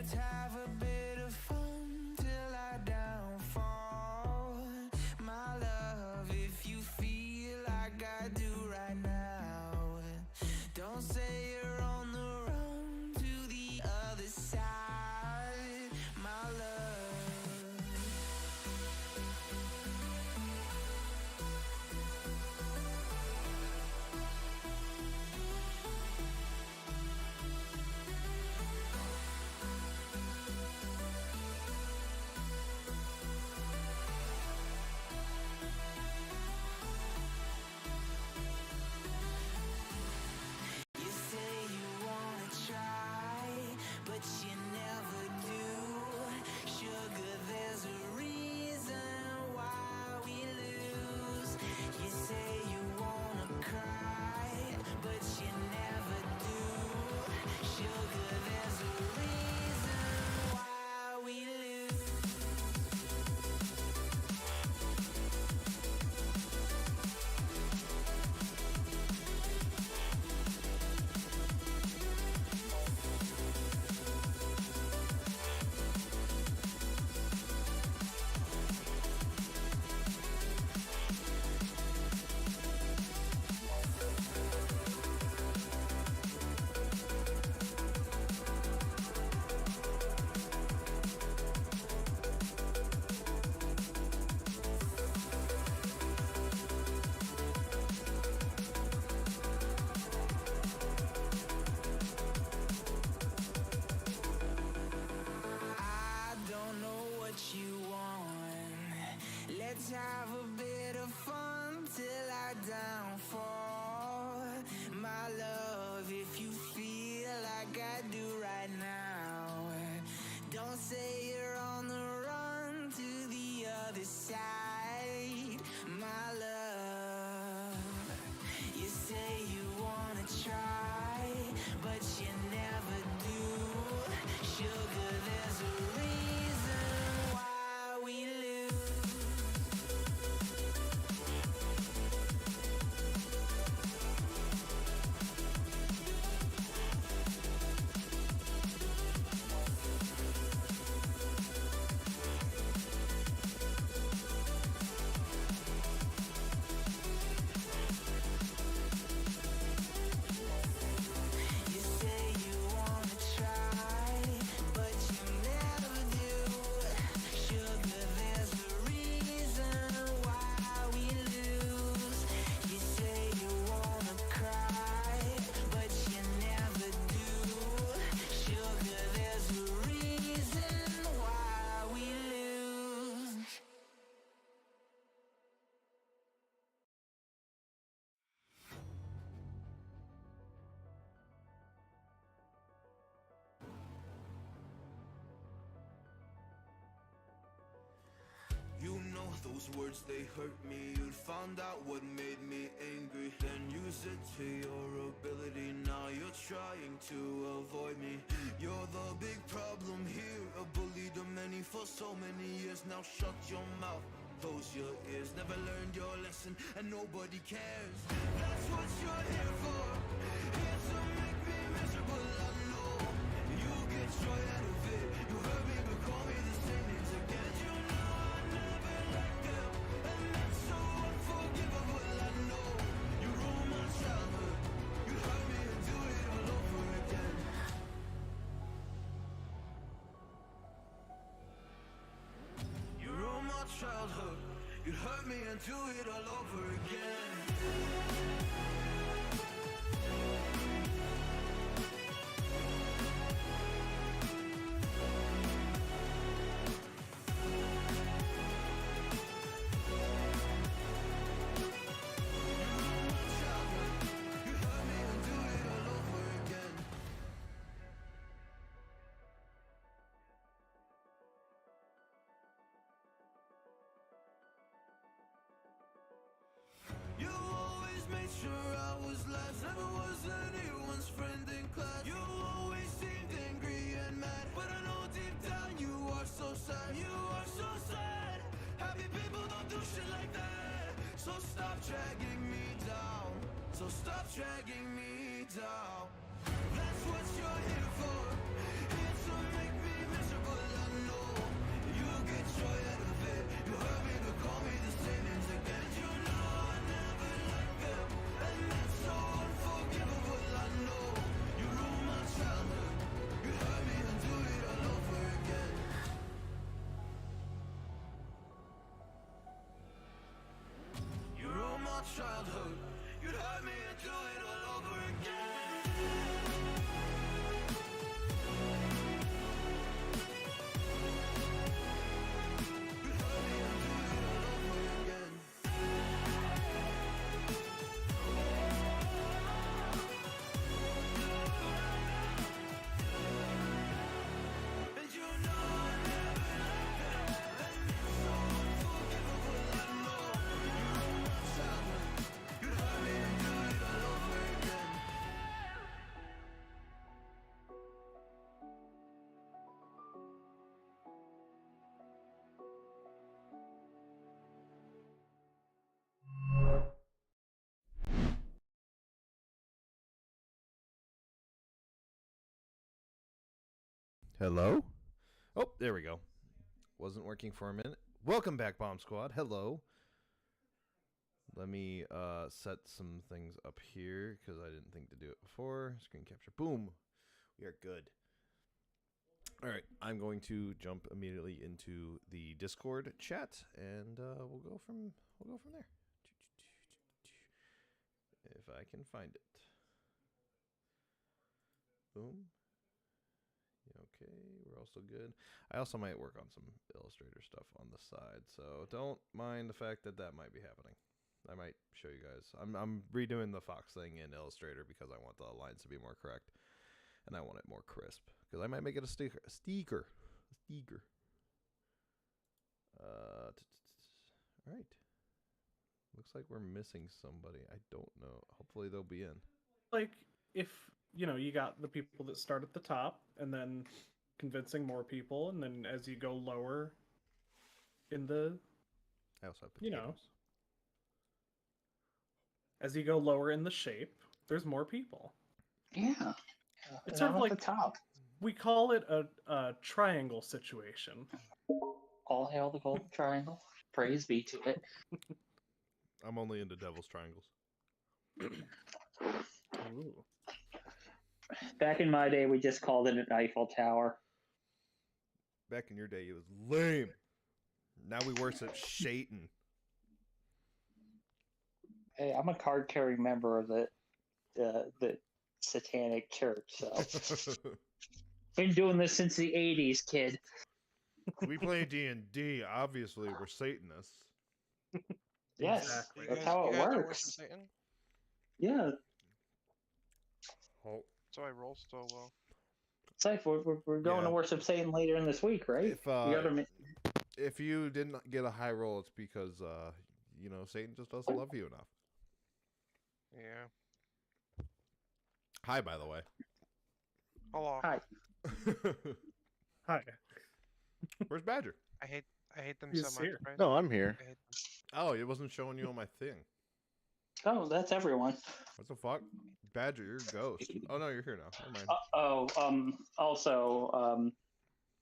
Let's have a bit of fun till I downfall. My love, if you feel like I do right now, don't say you're on the run to the other side, my love. You say you wanna try, but you never do. Sugar, there's a reason why we lose. You say you wanna cry, but you never do. Sugar, there's a reason why we lose. I don't know what you want. Let's have a bit of fun till I downfall. My love, if you feel like I do right now, don't say you're on the run to the other side, my love. You say you wanna try, but you never do. Sugar, there's a reason why we lose. You say you wanna try, but you never do. Sugar, there's a reason why we lose. You say you wanna cry, but you never do. Sugar, there's a reason why we lose. You know those words, they hurt me. You'd found out what made me angry, then use it to your ability. Now you're trying to avoid me. You're the big problem here, a bully to many for so many years. Now shut your mouth, close your ears. Never learned your lesson and nobody cares. That's what you're here for, here to make me miserable. I know you get joy out of it. You hurt me but call me the same names again. You know I never liked them, and that's so unforgivable. I know you ruined my childhood. You hurt me and do it all over again. You ruined my childhood. You hurt me and do it all over again. You always made sure I was last, never was anyone's friend in class. You always seemed angry and mad, but I know deep down you are so sad. You are so sad. Happy people don't do shit like that. So stop dragging me down. So stop dragging me down. That's what you're here for, here to make me Hello? Oh, there we go. Wasn't working for a minute. Welcome back, Bomb Squad. Hello. Let me set some things up here because I didn't think to do it before. Screen capture. Boom. We are good. All right. I'm going to jump immediately into the Discord chat, and we'll go from there. If I can find it. Boom. Okay, we're also good. I also might work on some Illustrator stuff on the side, so don't mind the fact that that might be happening. I might show you guys. I'm redoing the Fox thing in Illustrator because I want the lines to be more correct, and I want it more crisp because I might make it a sticker. All right. Looks like we're missing somebody. I don't know. Hopefully they'll be in. Like if you got the people that start at the top, and then convincing more people, and then as you go lower in the, I also have potatoes. as you go lower in the shape, there's more people. Yeah. It's sort of like the top. We call it a triangle situation. All hail the golden triangle. Praise be to it. I'm only into Devil's Triangles. Ooh. Back in my day, we just called it an Eiffel Tower. Back in your day, it was lame. Now we worship Satan. Hey, I'm a card-carrying member of the Satanic Church, so been doing this since the '80s, kid. We play D&D. Obviously, we're Satanists. Yes, Exactly. that's how it works. Yeah, Oh, So I roll so well. it's like we're going to worship Satan later in this week, right? If you didn't get a high roll, it's because Satan just doesn't love you enough. Yeah. Hi, by the way. Hello. Hi. Hi. Where's Badger? I hate them He's so much. here. Right? No, I'm here. I hate them. Oh, it wasn't showing you on my thing. Oh, that's everyone. What the fuck? Badger, you're a ghost. Oh, no, you're here now. Never mind. Also,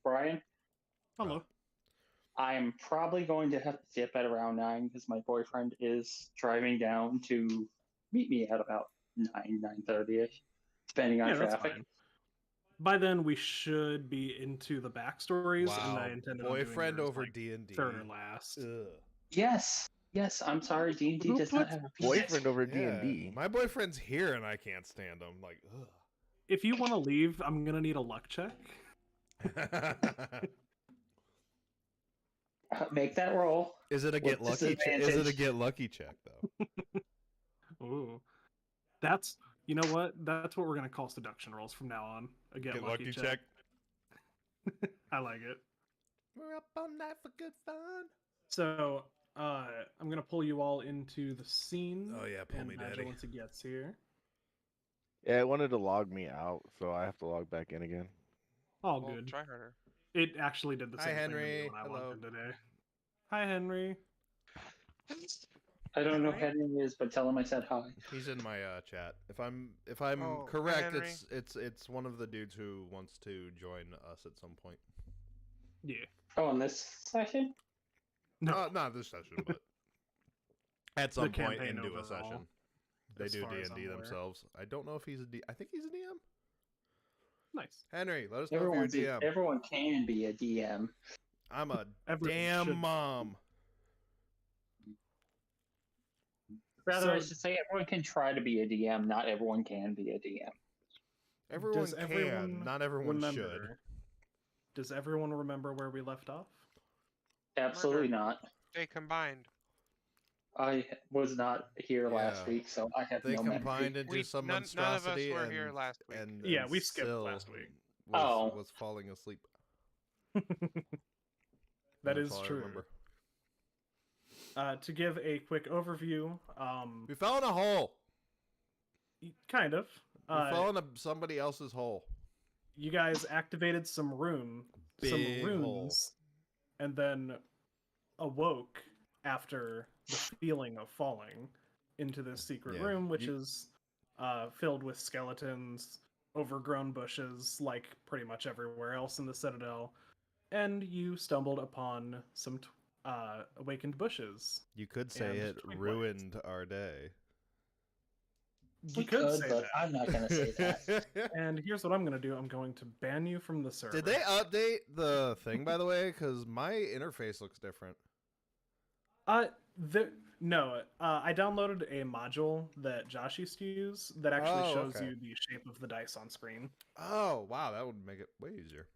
Brian, Hello. I'm probably going to have to dip at around 9 because my boyfriend is driving down to meet me at about 9:30ish, depending on That's traffic. fine. By then, we should be into the backstories, and I intended boyfriend on doing over yours, D&D. third or last. Ugh. Yes. I'm sorry, D&D Who does not puts have a boyfriend over Yeah, D&D? my boyfriend's here and I can't stand him. Like, If you want to leave, I'm gonna need a luck check. ugh. Make that roll. Is it a get With lucky? Is it a disadvantage. get lucky check though? Ooh, that's what? That's what we're gonna call seduction rolls from now on. A get lucky check. I like it. We're up all night for good fun. So, I'm gonna pull you all into the scene. Oh yeah, pull and me, Nigel daddy. once it gets here. Yeah, it wanted to log me out, so I have to log back in again. All Well, good. try harder. It actually did the Hi, same thing to Henry. me when I Hello. logged in today. Hi, Henry. I don't know who Henry is, but tell him I said hi. He's in my chat. If I'm Oh, hi, correct, Henry. it's one of the dudes who wants to join us at some point. Yeah. Oh, in this session? No. Not this session, but at some point campaign into a overall, session. They as do far as D&D I'm aware. themselves. I don't know if he's a D. I think he's a DM. Nice. Henry, let us know if you're a DM. Everyone can be a DM. I'm a Everyone damn should- mom. Rather, I So- should say everyone can try to be a DM. Not everyone can be a DM. Everyone Does can, everyone not everyone should. remember? Does everyone remember where we left off? Absolutely Murder. not. They combined. I was not here last Yeah. week, so I have They no memory. combined into some none of us monstrosity were and, here last week. and Yeah, and we skipped still last week. was falling asleep. That That's is all I true. remember. To give a quick overview, We fell in a hole. kind of. We fell in somebody else's hole. You guys activated some Big runes, hole. and then awoke after the feeling of falling into this secret Yeah, room, which you- is filled with skeletons, overgrown bushes like pretty much everywhere else in the Citadel, and you stumbled upon some awakened bushes. You could say And it twig ruined our day. We could say but that. I'm not going to say that. And here's what I'm going to do. I'm going to ban you from the server. Did they update the thing, by the way? Because my interface looks different. No. I downloaded a module that Josh used to use that actually shows you the shape of the dice on screen. Oh, wow. That would make it way easier.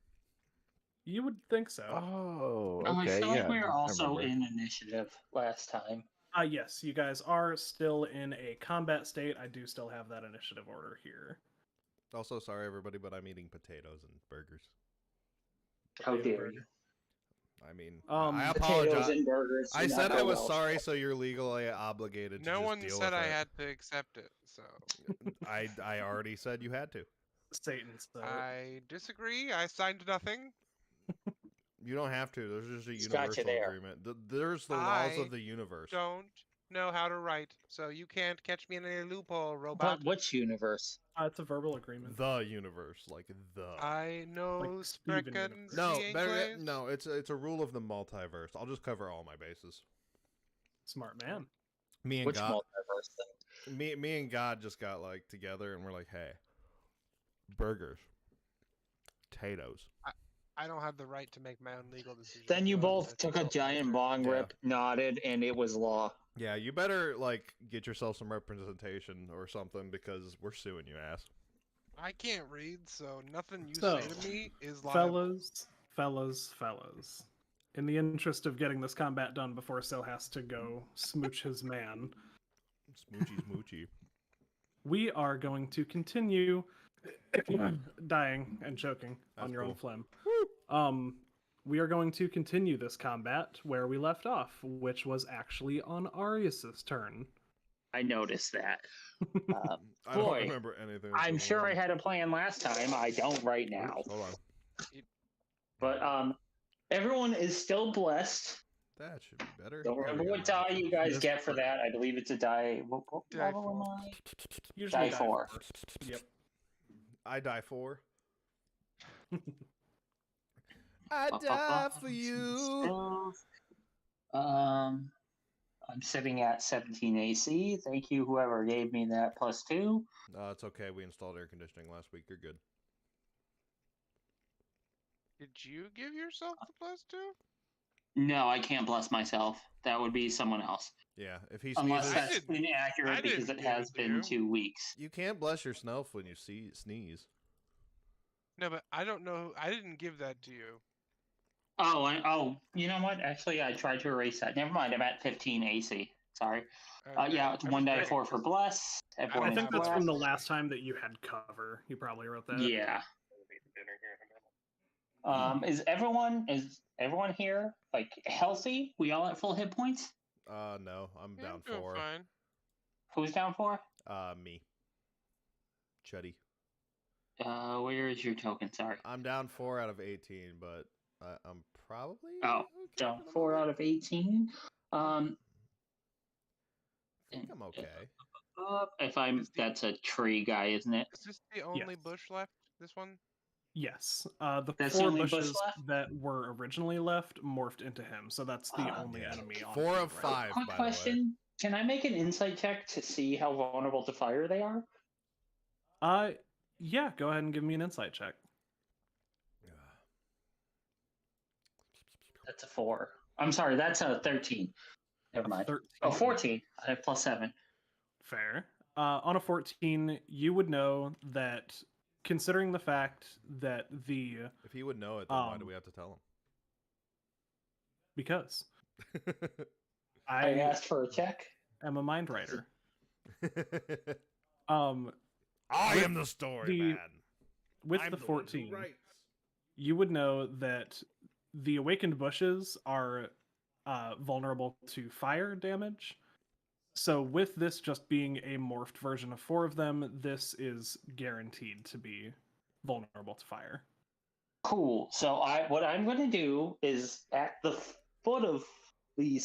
You would think so. Oh, I okay, feel yeah. like we were I also remember. in initiative last time. Yes, you guys are still in a combat state. I do still have that initiative order here. Also, sorry, everybody, but I'm eating potatoes and burgers. How Potato dare burger. you? I mean, Um, I Potatoes apologize. and burgers. do I not said go I was well sorry, together. so you're legally obligated to No just one deal said with I it. had to accept it, so I already said you had to. Satan. So I disagree. I signed nothing. You don't have to. There's just a It's got you universal there. agreement. There's the laws I of the universe. Don't know how to write, so you can't catch me in a loophole, robot. But which universe? it's a verbal agreement. The universe, like the. I know Steven Spreckens universe. No, the better. Enclaves. No, it's a rule of the multiverse. I'll just cover all my bases. Smart man. Me and Which God. multiverse thing? Me and God just got like together, and we're like, hey, burgers, potatoes. I don't have the right to make my own legal decisions. Then you so both that's took a all giant filtered. bong Yeah. rip, nodded, and it was law. Yeah, you better like get yourself some representation or something because we're suing you, ass. I can't read, so nothing you So, say to me is liable. fellas. In the interest of getting this combat done before Sil has to go smooch his man, Smoochy, smoochy. we are going to continue dying and choking on That's your own cool. phlegm. We are going to continue this combat where we left off, which was actually on Arius's turn. I noticed that. I don't Boy, remember anything. I'm that's sure I going had a plan last time. I don't right on. now. Oops, hold on. But everyone is still blessed. That should be better. Don't There we remember go. what die you guys Yes, get for sir. that. I believe it's a die. What Die level am 4. I? Usually Die 4. first. Yep. I die for. I die for you. I'm sitting at 17 AC. Thank you, whoever gave me that +2. It's okay. We installed air conditioning last week. You're good. Did you give yourself the +2? No, I can't bless myself. That would be someone else. Yeah, if he Unless sneezes, that's I inaccurate because didn't it give has it to been you. 2 weeks. you can't bless yourself when you sneeze. No, but I don't know. I didn't give that to you. Oh, you know what? Actually, I tried to erase that. Never mind. I'm at 15 AC. Sorry. Okay, Yeah, it's I'm 1 die just 4 for bless. Everyone I is think that's blessed. from the last time that you had cover. You probably wrote that. Yeah. Is everyone here like healthy? We all at full hit points? No, I'm Yeah, down I'm doing 4. fine. Who's down 4? Me. Chuddy. Where is your token? Sorry. I'm down 4 out of 18, but I'm probably Oh, okay down for the 4 moment. out of 18. I think I'm okay. If I'm, that's a tree guy, isn't it? Is this the only Yes. bush left? This one? Yes. The That's the 4 only bush bushes left? that were originally left morphed into him, so that's the Ah, only yeah. enemy on 4 him of right 5, Quick by question. Can I make an insight check to see how vulnerable to fire they are? now. Yeah, go ahead and give me an insight check. the way. That's a 4. I'm sorry, that's a 13. Never mind. 13. Oh, 14. I have +7. Fair. On a 14, you would know that, considering the fact that If he would know it, then why do Um, we have to tell because him? I asked for a check. am a mind writer. I With am the story the- man. With I'm the the one who 14, writes. you would know that the awakened bushes are vulnerable to fire damage. So with this just being a morphed version of 4 of them, this is guaranteed to be vulnerable to fire. Cool. So what I'm going to do is at the foot of the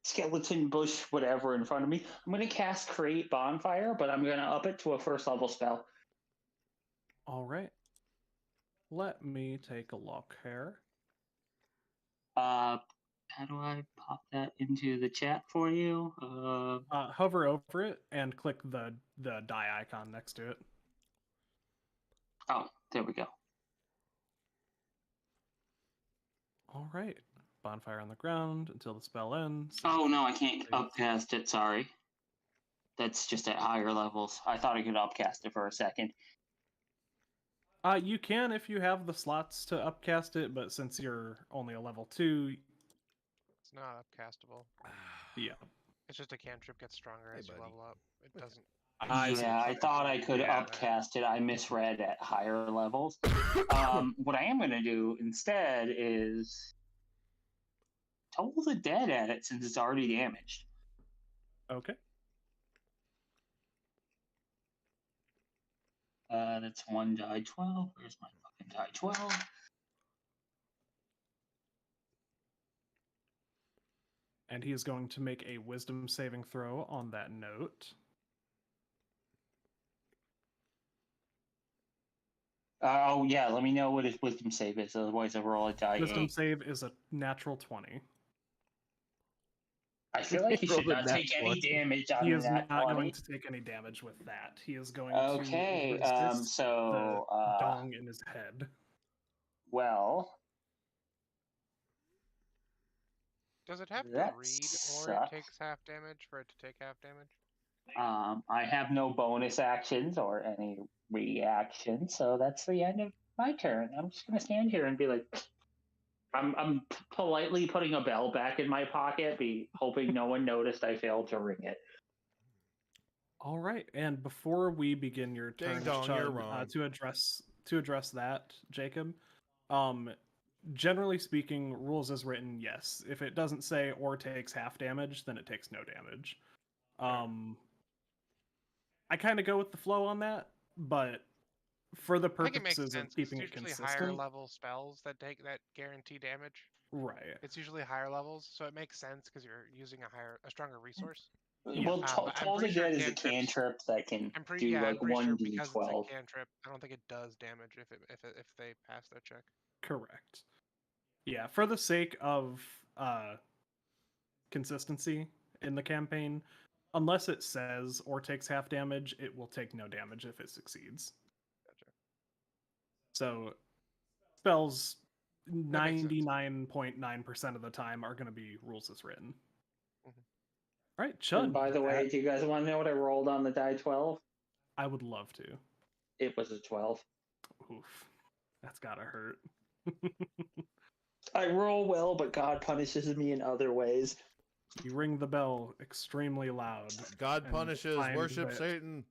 skeleton bush, whatever in front of me, I'm going to cast Create Bonfire, but I'm going to up it to a 1st level spell. All right. Let me take a look here. How do I pop that into the chat for you? Hover over it and click the die icon next to it. Oh, there we go. All right. Bonfire on the ground until the spell ends. Oh no, I can't upcast it. Sorry, that's just at higher levels. I thought I could upcast it for a second. You can if you have the slots to upcast it, but since you're only a level 2, It's not upcastable. yeah. It's just a cantrip gets stronger as you buddy. level up. It Okay. doesn't. Yeah, I thought I could Yeah, upcast it. I misread at higher levels. What I am going to do instead is toll the dead at it since it's already damaged. Okay. That's 1 die 12. Where's my fucking die 12? And he is going to make a wisdom saving throw on that note. Oh yeah, let me know what his wisdom save is. Otherwise, I roll a die Wisdom 8. save is a natural 20. I feel like he should Rolled a not nat take any 20. damage on He is that not 20. going to take any damage with that. He is going Okay, to resist so the dong in his head. well, Does it have to that read, or sucks. it takes half damage for it to take half damage? I have no bonus actions or any reactions, so that's the end of my turn. I'm just gonna stand here and be like, I'm politely putting a bell back in my pocket, be hoping no one noticed I failed to ring it. All right, and before we begin your Ding turn, dong, you're Chud, wrong. to address that, Jacob, generally speaking, rules as written, yes. If it doesn't say or takes half damage, then it takes no damage. I kind of go with the flow on that, but for the I think it makes purposes sense. of keeping It's it usually consistent, higher level spells that guarantee damage. right? It's usually higher levels, so it makes sense because you're using a stronger resource. Yeah. Well, But I'm Toll the pretty sure Dead is a cantrips- cantrip that can I'm do pretty like sure 1d12. because it's a cantrip, I don't think it does damage if they pass their check. Correct. Yeah, for the sake of consistency in the campaign, unless it says or takes half damage, it will take no damage if it succeeds. Gotcha. So spells That makes sense. 99.9% of the time are going to be rules as written. Mhm. All right, Chud. And by the way, do you guys want to know what I rolled on the die 12? I would love to. It was a 12. Oof, that's gotta hurt. I roll well, but God punishes me in other ways. You ring the bell extremely loud. God and punishes, find worship that Satan.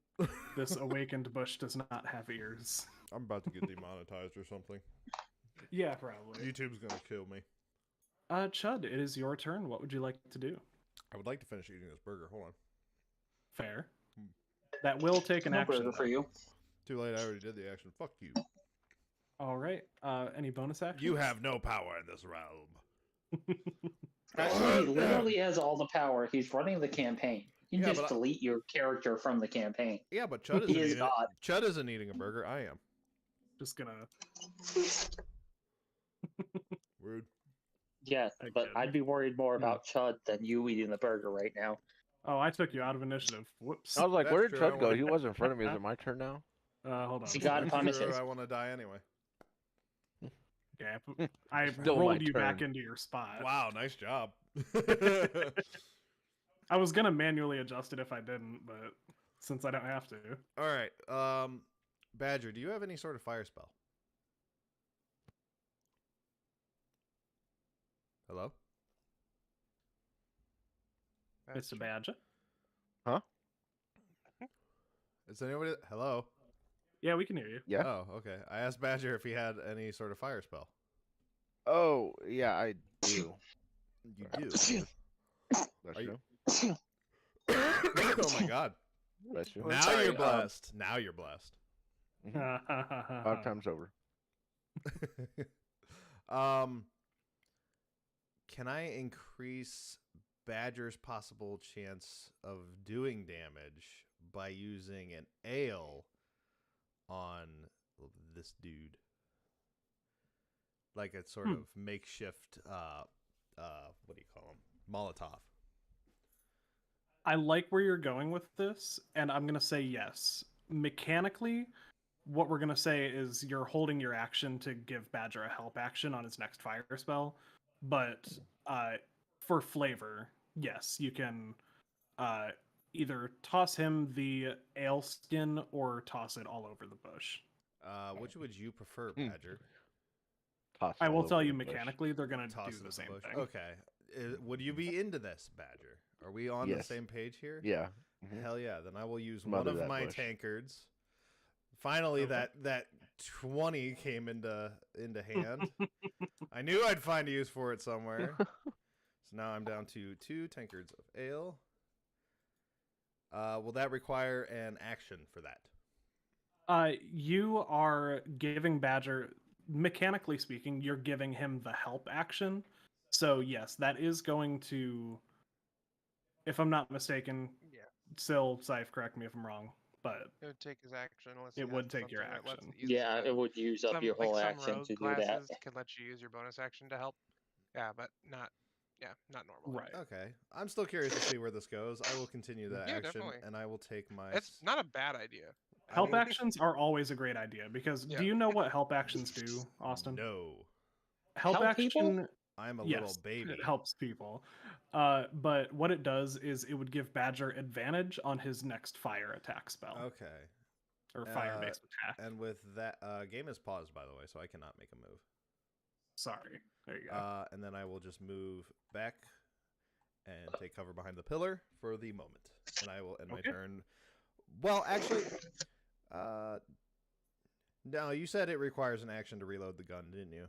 This awakened bush does not have ears. I'm about to get demonetized or something. Yeah, probably. YouTube's gonna kill me. Chud, it is your turn. What would you like to do? I would like to finish eating this burger. Hold on. Fair. That will take an No action. burger for you. Too late. I already did the action. Fuck you. All right. Any bonus actions? You have no power in this realm. Actually, he literally has all the power. He's running the campaign. You Yeah, can just but delete your character from the campaign. Yeah, but Chud He isn't is eating. God. Chud isn't eating a burger. I am. Just gonna. Rude. Yes, I but kid. I'd be worried more about Chud than you eating the burger right now. Oh, I took you out of initiative. Whoops. I was like, That's where did true, I Chud go? wanna- He was in front of me. Is it my turn now? Hold on. See, God That's punishes. true, I want to die anyway. Yeah, I Still my rolled you back turn. into your spot. Wow, nice job. I was gonna manually adjust it if I didn't, but since I don't have to. All right. Badger, do you have any sort of fire spell? Hello? That's Mr. true. Badger. Is anybody? Hello? Yeah, we can hear you. Yeah. Oh, okay. I asked Badger if he had any sort of fire spell. Oh, yeah, I do. You do. That's Are you- true. Oh my god. That's true. Now sorry, you're blessed. Now you're blessed. Mhm. 5 times over. Can I increase Badger's possible chance of doing damage by using an ale on this dude? Like a sort of makeshift, what do you call him? Molotov. I like where you're going with this, and I'm gonna say yes. Mechanically, what we're gonna say is you're holding your action to give Badger a help action on his next fire spell, but for flavor, yes, you can either toss him the ale skin or toss it all over the bush. Which would you prefer, Badger? Toss I all will over tell you the bush. mechanically, they're gonna Toss do it the at same bush. thing. Okay. Would you be into this, Badger? Are we on the Yes. same page here? Yeah. Mhm. Hell yeah! Then I will use Smother one of that my bush. tankards. Finally, Okay. that 20 came into hand. I knew I'd find a use for it somewhere. So now I'm down to 2 tankards of ale. Will that require an action for that? You are giving Badger, mechanically speaking, you're giving him the help action. So yes, that is going to, if I'm not mistaken, Yeah, Sil, Scythe, correct me if I'm wrong, but it would take his action unless It he would has take your something that lets action. it use his Yeah, it would use up some your whole some action rogue to do that. classes can let you use your bonus action to help. Yeah, but not normally. right. Okay. I'm still curious to see where this goes. I will continue that Yeah, action, definitely. and I will take my. It's not a bad idea. Help will- actions are always a great idea because Yeah. do you know what help actions do, Austin? No. Help Help action, people? I'm a yes, little baby. it helps people. But what it does is it would give Badger advantage on his next fire attack spell Okay. or fire-based attack. And with that, game is paused, by the way, so I cannot make a move. Sorry, there you go. And then I will just move back and take cover behind the pillar for the moment. And I will end my Okay. turn. Well, actually, no, you said it requires an action to reload the gun, didn't you?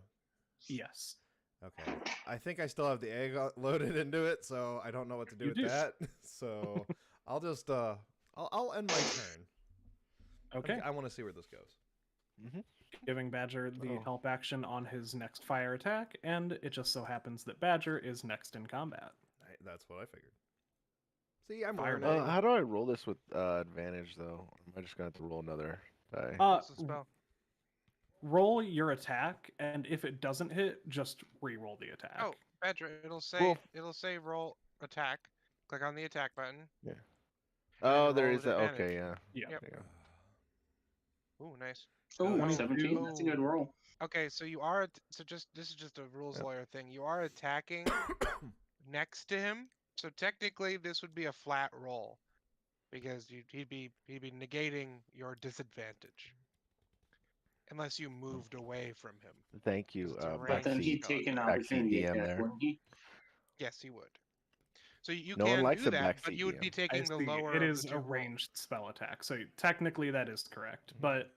Yes. Okay. I think I still have the egg loaded into it, so I don't know what to do You with do. that. So I'll just I'll end my turn. Okay. I want to see where this goes. Giving Badger the Oh. help action on his next fire attack, and it just so happens that Badger is next in combat. That's what I figured. See, I'm Fire learning. away. How do I roll this with advantage though? Or am I just gonna have to roll another die? What's the spell? Roll your attack, and if it doesn't hit, just re-roll the attack. Oh, Badger, it'll say roll attack. Click on the attack button. Oh, then there roll is with that. advantage. Okay, yeah. Yeah. Yep. There you go. Ooh, nice. Oh, Oh, 17. That's a good roll. Okay, so you are this is just a rules Yep. lawyer thing. You are attacking next to him, so technically this would be a flat roll because he'd be negating your disadvantage unless you moved away from him. Thank you, It's a But then Range he'd spell. take an Backseat opportunity DM attack, there. wouldn't he? Yes, he would. So you No one can likes do a that, but backseat you would be DM. I taking the see. lower. It of is the a two rolls. ranged spell attack, so technically that is correct. But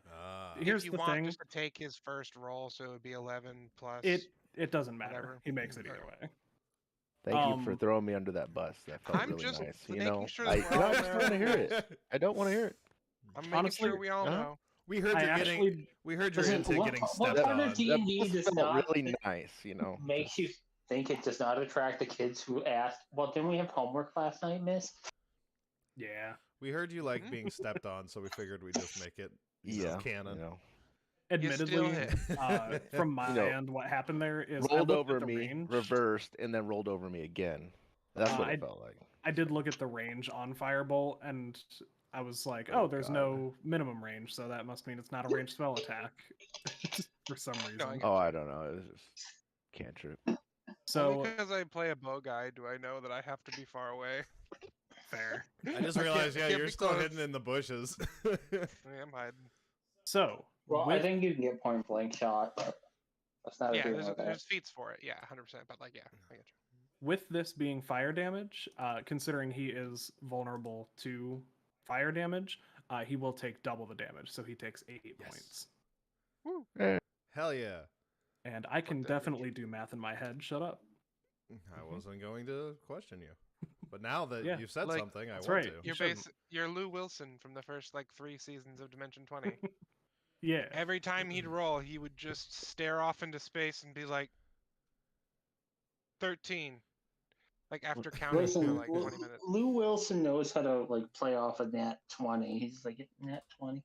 here's if you the want thing: just to take his first roll, so it would be 11 plus. it doesn't matter. whatever. He makes it either Alright. way. Thank you for Um, throwing me under that bus. That felt I'm really just nice. You making know, sure I, that you we're know, all I just aware want to of hear the it. I don't want to hear it. I'm making Honestly, sure we all uh-huh. know. We heard I you're getting. actually We heard you're Listen, into what getting pa- what stepped part of on. D&D That does felt not really nice. You know, makes you think it does not attract the kids who ask, well, didn't we have homework last night, miss? yeah. We heard you like being stepped on, so we figured we'd just make it yeah, canon. You know, You still Admittedly, hit. from my know, end, what happened there is I rolled looked over at the me, range. reversed, and then rolled over me again. That's what it felt like. I did look at the range on Firebolt, and I was like, Oh, oh, there's God. no minimum range, so that must mean it's not a ranged spell attack for some reason. No, I get Oh, you. I don't know. It was just cantrip. So Only because I play a bow guy do I know that I have to be far away. fair. I just I can't- realized, yeah, can't you're be still close. hidden in the bushes. I'm hiding. So Well, I with, think you can get point blank shot, but that's not Yeah, a deal with that. there's feats for it. Yeah, 100%. But like, yeah, I get you. with this being fire damage, considering he is vulnerable to fire damage, he will take double the damage, so he takes 8 Yes. points. Hell yeah. And I can damage. definitely do math in my head. Shut up. I wasn't going to question you. But now that Yeah, you've said like, something, I that's want right. to. You're shouldn't. you're Lou Wilson from the first like 3 seasons of Dimension 20. Yeah. Every time he'd roll, he would just stare off into space and be like 13. Like after counting Listen, for like 20 minutes. Lou Wilson knows how to like play off a nat 20. He's like, nat 20.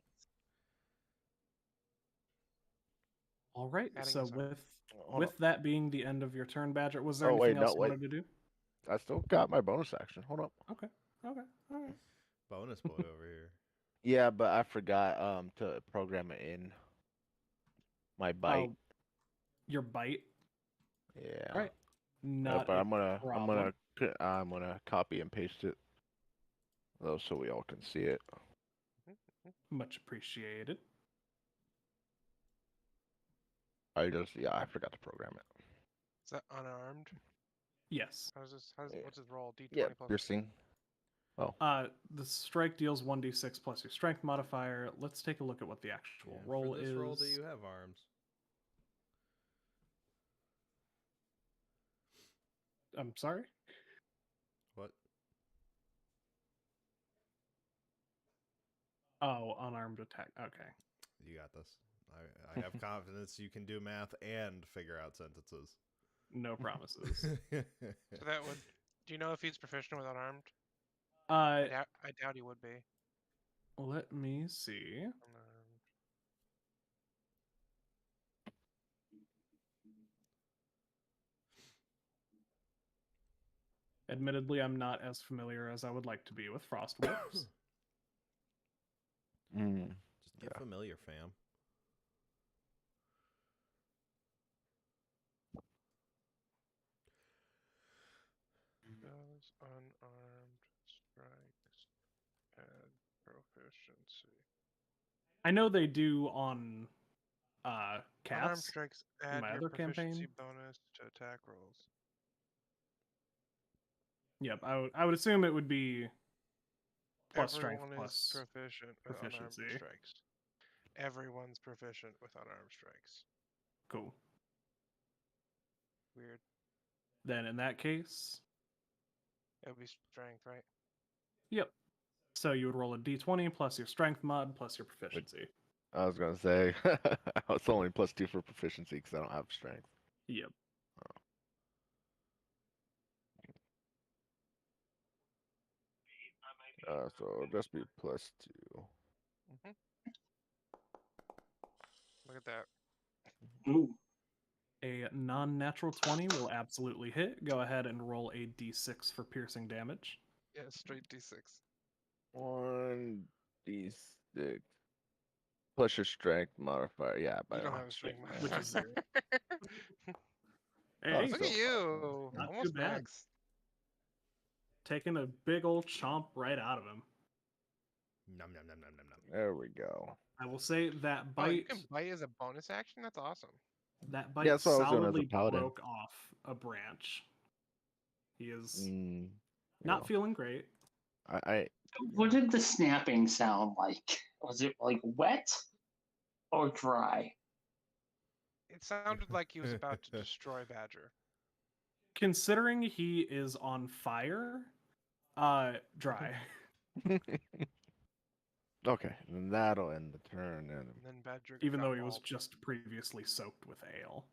All right. Adding So his own. with that being the end of your turn, Badger, was there Oh, wait, anything else no, you wait. wanted to do? I still got my bonus action. Hold up. Okay. All right. Bonus boy over here. Yeah, but I forgot to program it in my bite. Your bite. Yeah. All right. Not But a I'm problem. gonna copy and paste it though, so we all can see it. Much appreciated. I forgot to program it. Is that unarmed? Yes. What's his roll? D20 Yeah, plus. piercing. The strike deals 1d6 plus your strength modifier. Let's take a look at what the actual roll For this is. roll, do you have arms? I'm sorry? What? Oh, unarmed attack. Okay. You got this. I have confidence you can do math and figure out sentences. No promises. So that would. Do you know if he's proficient with unarmed? uh, I doubt he would be. let me see. Unarmed. Admittedly, I'm not as familiar as I would like to be with Frostwolves. Just get familiar, fam. Does unarmed strikes add proficiency? I know they do on Unarmed cats. strikes in add my your other proficiency campaign. bonus to attack rolls. Yep, I would assume it would be plus strength Everyone is plus proficient with unarmed proficiency. strikes. Everyone's proficient with unarmed strikes. Cool. Weird. Then in that case, It would be strength, right? yep. So you would roll a d20 plus your strength mod plus your proficiency. I was gonna say it's only +2 for proficiency because I don't have strength. Yep. So it'll just be +2. Mm-hmm. Look at that. Ooh. A non-natural 20 will absolutely hit. Go ahead and roll a d6 for piercing damage. Yeah, straight D6. 1d6 plus your strength modifier. Yeah, You but don't have a strength Which is modifier. 0. Oh, Hey, Look so at you! Not too Almost bad. max. taking a big old chomp right out of him. Nom nom nom nom nom nom. there we go. I will say that Oh, you bite, can bite as a bonus action? That's awesome. that bite Yeah, that's what I was doing as a solidly paladin. broke off a branch. He is You not know, feeling great. I What did the snapping sound like? Was it like wet or dry? It sounded like he was about to destroy Badger. Considering he is on fire, dry. okay, then that'll end the turn. And And then Badger Even got though he was mauled. just previously soaked with ale.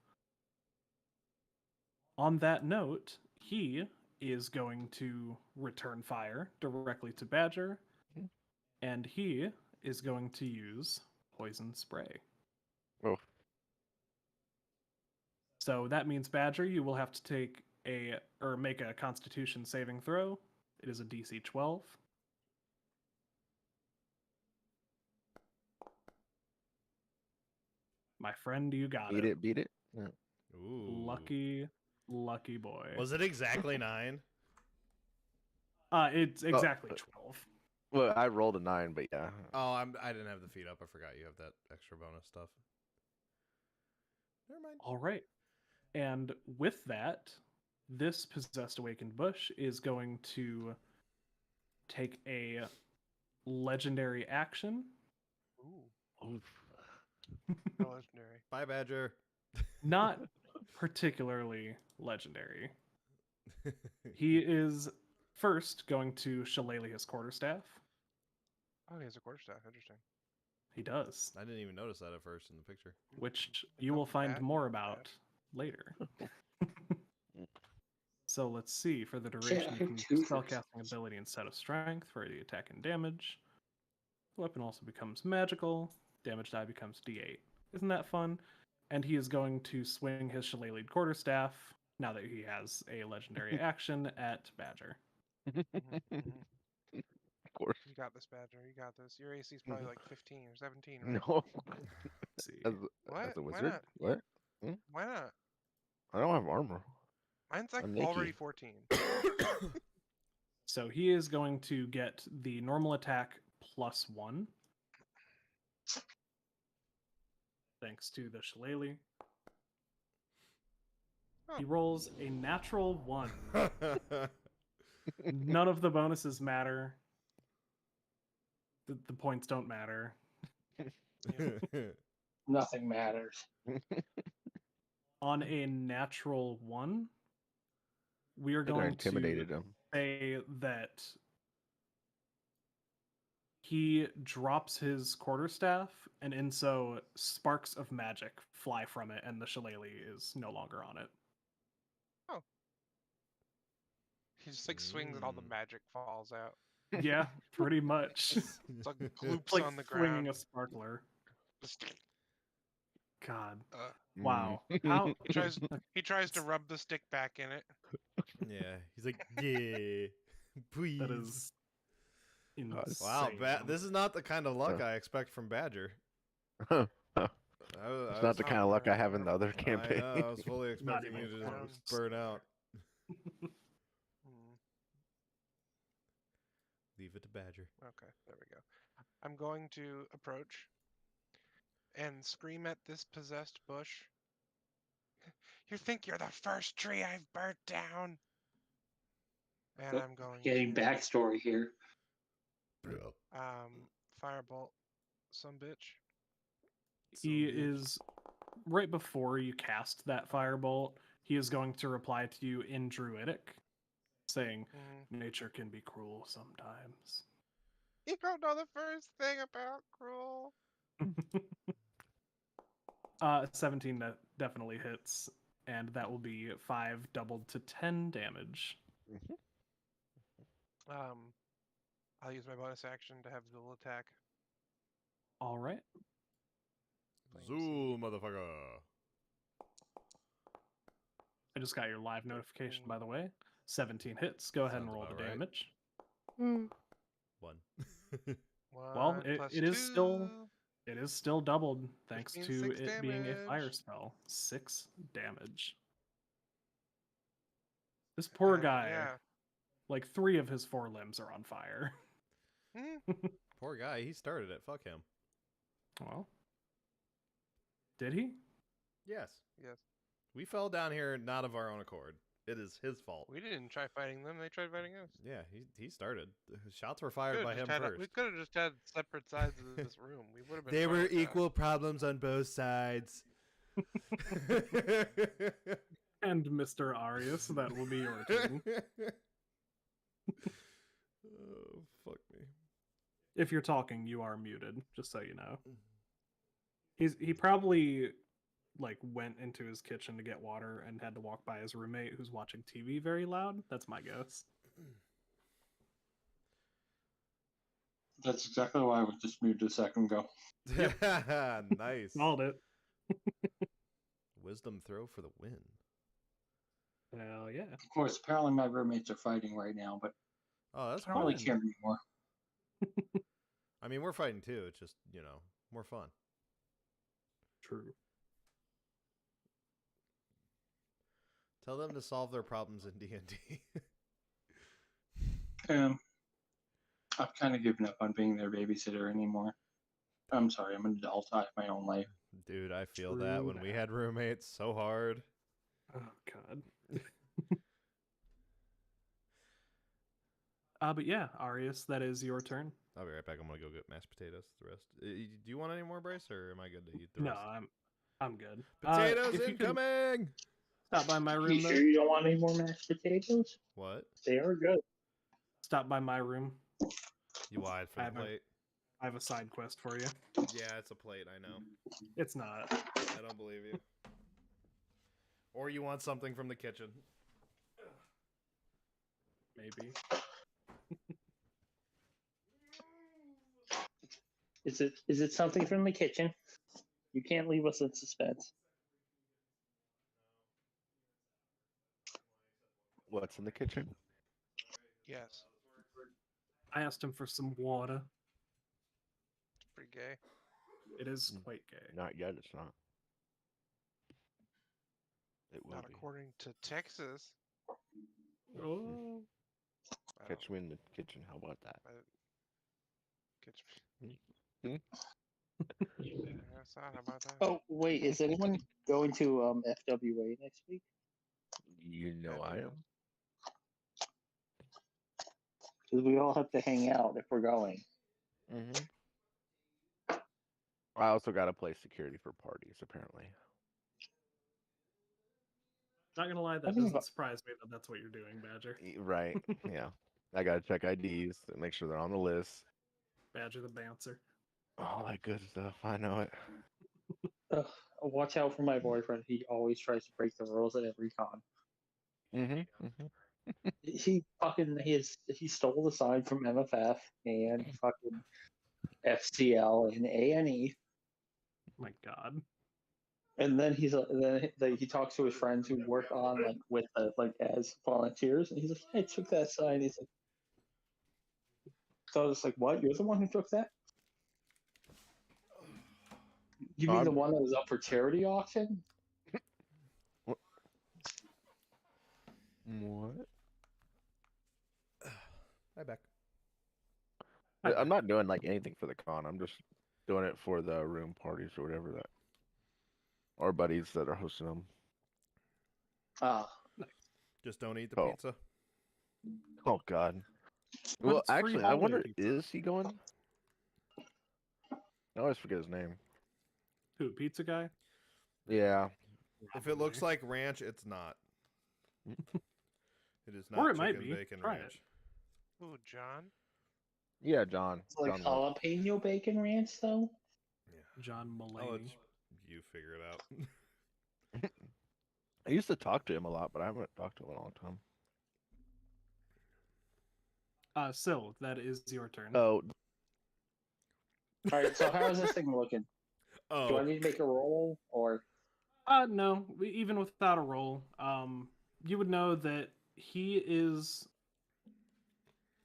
On that note, he is going to return fire directly to Badger, Mhm. and he is going to use poison spray. oh, So that means Badger, you will have to make a Constitution saving throw. It is a DC 12. My friend, you got beat it, beat it. Yeah. Ooh. Lucky boy. Was it exactly 9? It's exactly 12. Well, I rolled a 9, but yeah. Oh, I didn't have the feet up. I forgot you have that extra bonus stuff. Never mind. All right. And with that, this possessed awakened bush is going to take a legendary action. Ooh. No legendary. Bye, Badger. Not particularly legendary. He is first going to shillelagh his quarterstaff. Oh, he has a quarterstaff. Interesting. He does, I didn't even notice that at first in the picture. which you will find more about later. So let's see. For the duration, you can use spellcasting ability instead of strength for the attack and damage. The weapon also becomes magical. Damage die becomes d8. Isn't that fun? and he is going to swing his shillelagh quarterstaff now that he has a legendary action at Badger. Of course. You got this, Badger. You got this. Your AC is probably like 15 or 17, right? No. Let's see. As What? a Why wizard? not? What? Why not? I don't have armor. Mine's like I'm already Nikki. 14. So he is going to get the normal attack +1. Thanks to the shillelagh. Oh. He rolls a natural 1. None of the bonuses matter. The points don't matter. Nothing matters. On a natural 1, we are They going intimidated to him. say that he drops his quarterstaff, and in so sparks of magic fly from it, and the shillelagh is no longer on it. He just like swings and all the magic falls out. Yeah, pretty much. It's like gloops It's like on the swinging ground. a sparkler. Just, God. uh, Wow. How? he tries to rub the stick back in it. Yeah, he's like, yeah, please. That is insane. Wow, this is not the kind of luck I expect from Badger. It's I not the kind of luck I have in the other campaign. I know, I was fully expecting you even to close. just burn out. Hmm, Leave it to Badger. Okay, there we go. I'm going to approach and scream at this possessed bush. You think you're the first tree I've burnt down? And Oh, I'm going Getting to backstory here. firebolt some bitch. He is right before you cast that firebolt. He is going to reply to you in Druidic, saying, "Nature can be cruel sometimes." You don't know the first thing about cruel. 17 definitely hits, and that will be 5 doubled to 10 damage. I'll use my bonus action to have dual attack. All right. Zool, motherfucker. I just got your live notification, by the way. 17 hits. Go ahead and Sounds roll the about right. damage. 1. Well, it is still 2. it is still doubled thanks means to 6 it being a fire damage. spell. 6 damage. This poor guy, Yeah. like 3 of his 4 limbs are on fire. Poor guy, he started it. Fuck him. Well, did he? Yes. Yes. We fell down here not of our own accord. It is his fault. We didn't try fighting them. They tried fighting us. Yeah, he started. The shots were fired by him first. We could have just had separate sides of this room. We would have been. They fine were with that. equal problems on both sides. And Mr. Arius, that will be your turn. Oh, fuck me. If you're talking, you are muted, just so you know. He probably like went into his kitchen to get water and had to walk by his roommate who's watching TV very loud. That's my guess. That's exactly why I was just muted a second ago. Nice. Called it. Wisdom throw for the win. Hell yeah. Of course, apparently my roommates are fighting right now, but Oh, that's I don't really fine. care anymore. I mean, we're fighting too. It's just, more fun. True. Tell them to solve their problems in D&D. I've kind of given up on being their babysitter anymore. I'm sorry, I'm an adult. I have my own life. Dude, I feel that True when we that. had roommates so hard. Oh god. But yeah, Arius, that is your turn. I'll be right back. I'm gonna go get mashed potatoes. The rest. Do you want any more, Bryce, or am I good to eat the No, rest? I'm good. Potatoes if you could incoming. stop by my You room, sure though. you don't want any more mashed potatoes? What? They are good. Stop by my room. You lied for I the haven't- plate. I have a side quest for you. Yeah, it's a plate. I know. It's not. I don't believe you. Or you want something from the kitchen? Maybe. Is it something from the kitchen? You can't leave us in suspense. What's in the kitchen? Yes. I asked him for some water. It's pretty gay. It is Mm. quite gay. Not yet. It's not. It will Not be. according to Texas. Oh, I Catch don't- me in the kitchen. How about that? Catch Hmm? me. That's not about that. Oh wait, is anyone going to FWA next week? You know I am. Because we all have to hang out if we're going. Mm-hmm. I also got to play security for parties, apparently. not gonna lie, I that mean, doesn't surprise me that that's what you're doing, Badger. Right. Yeah. I got to check IDs and make sure they're on the list. Badger the bouncer. All that good stuff. I know it. Watch out for my boyfriend. He always tries to break the rules at every con. Mm-hmm. Mm-hmm. He stole the sign from MFF and fucking FCL and ANE. My God. And then he talks to his friends who work on as volunteers, and he's like, "I took that sign." He's like, so I was like, "What? You're the one who took that? You mean the one that was up for charity auction?" What? Hi, back. I'm not doing like anything for the con. I'm just doing it for the room parties or whatever that, or buddies that are hosting them. Ah, Just don't eat the Oh. pizza. Oh God. But Well, it's free actually, I holiday wonder, pizza. is he going? I always forget his name. Who, pizza guy? Yeah. If it looks like ranch, it's not. It is not Or it might chicken be. bacon Try it. ranch. Ooh, John. Yeah, John. it's like John Wolf. jalapeno bacon ranch, though. John I'll let Mulaney. you figure it out. I used to talk to him a lot, but I haven't talked to him in a long time. Syl, that is your turn. Oh, All right, so how is this thing looking? Do I Oh, need to make a roll or? No, even without a roll, you would know that he is.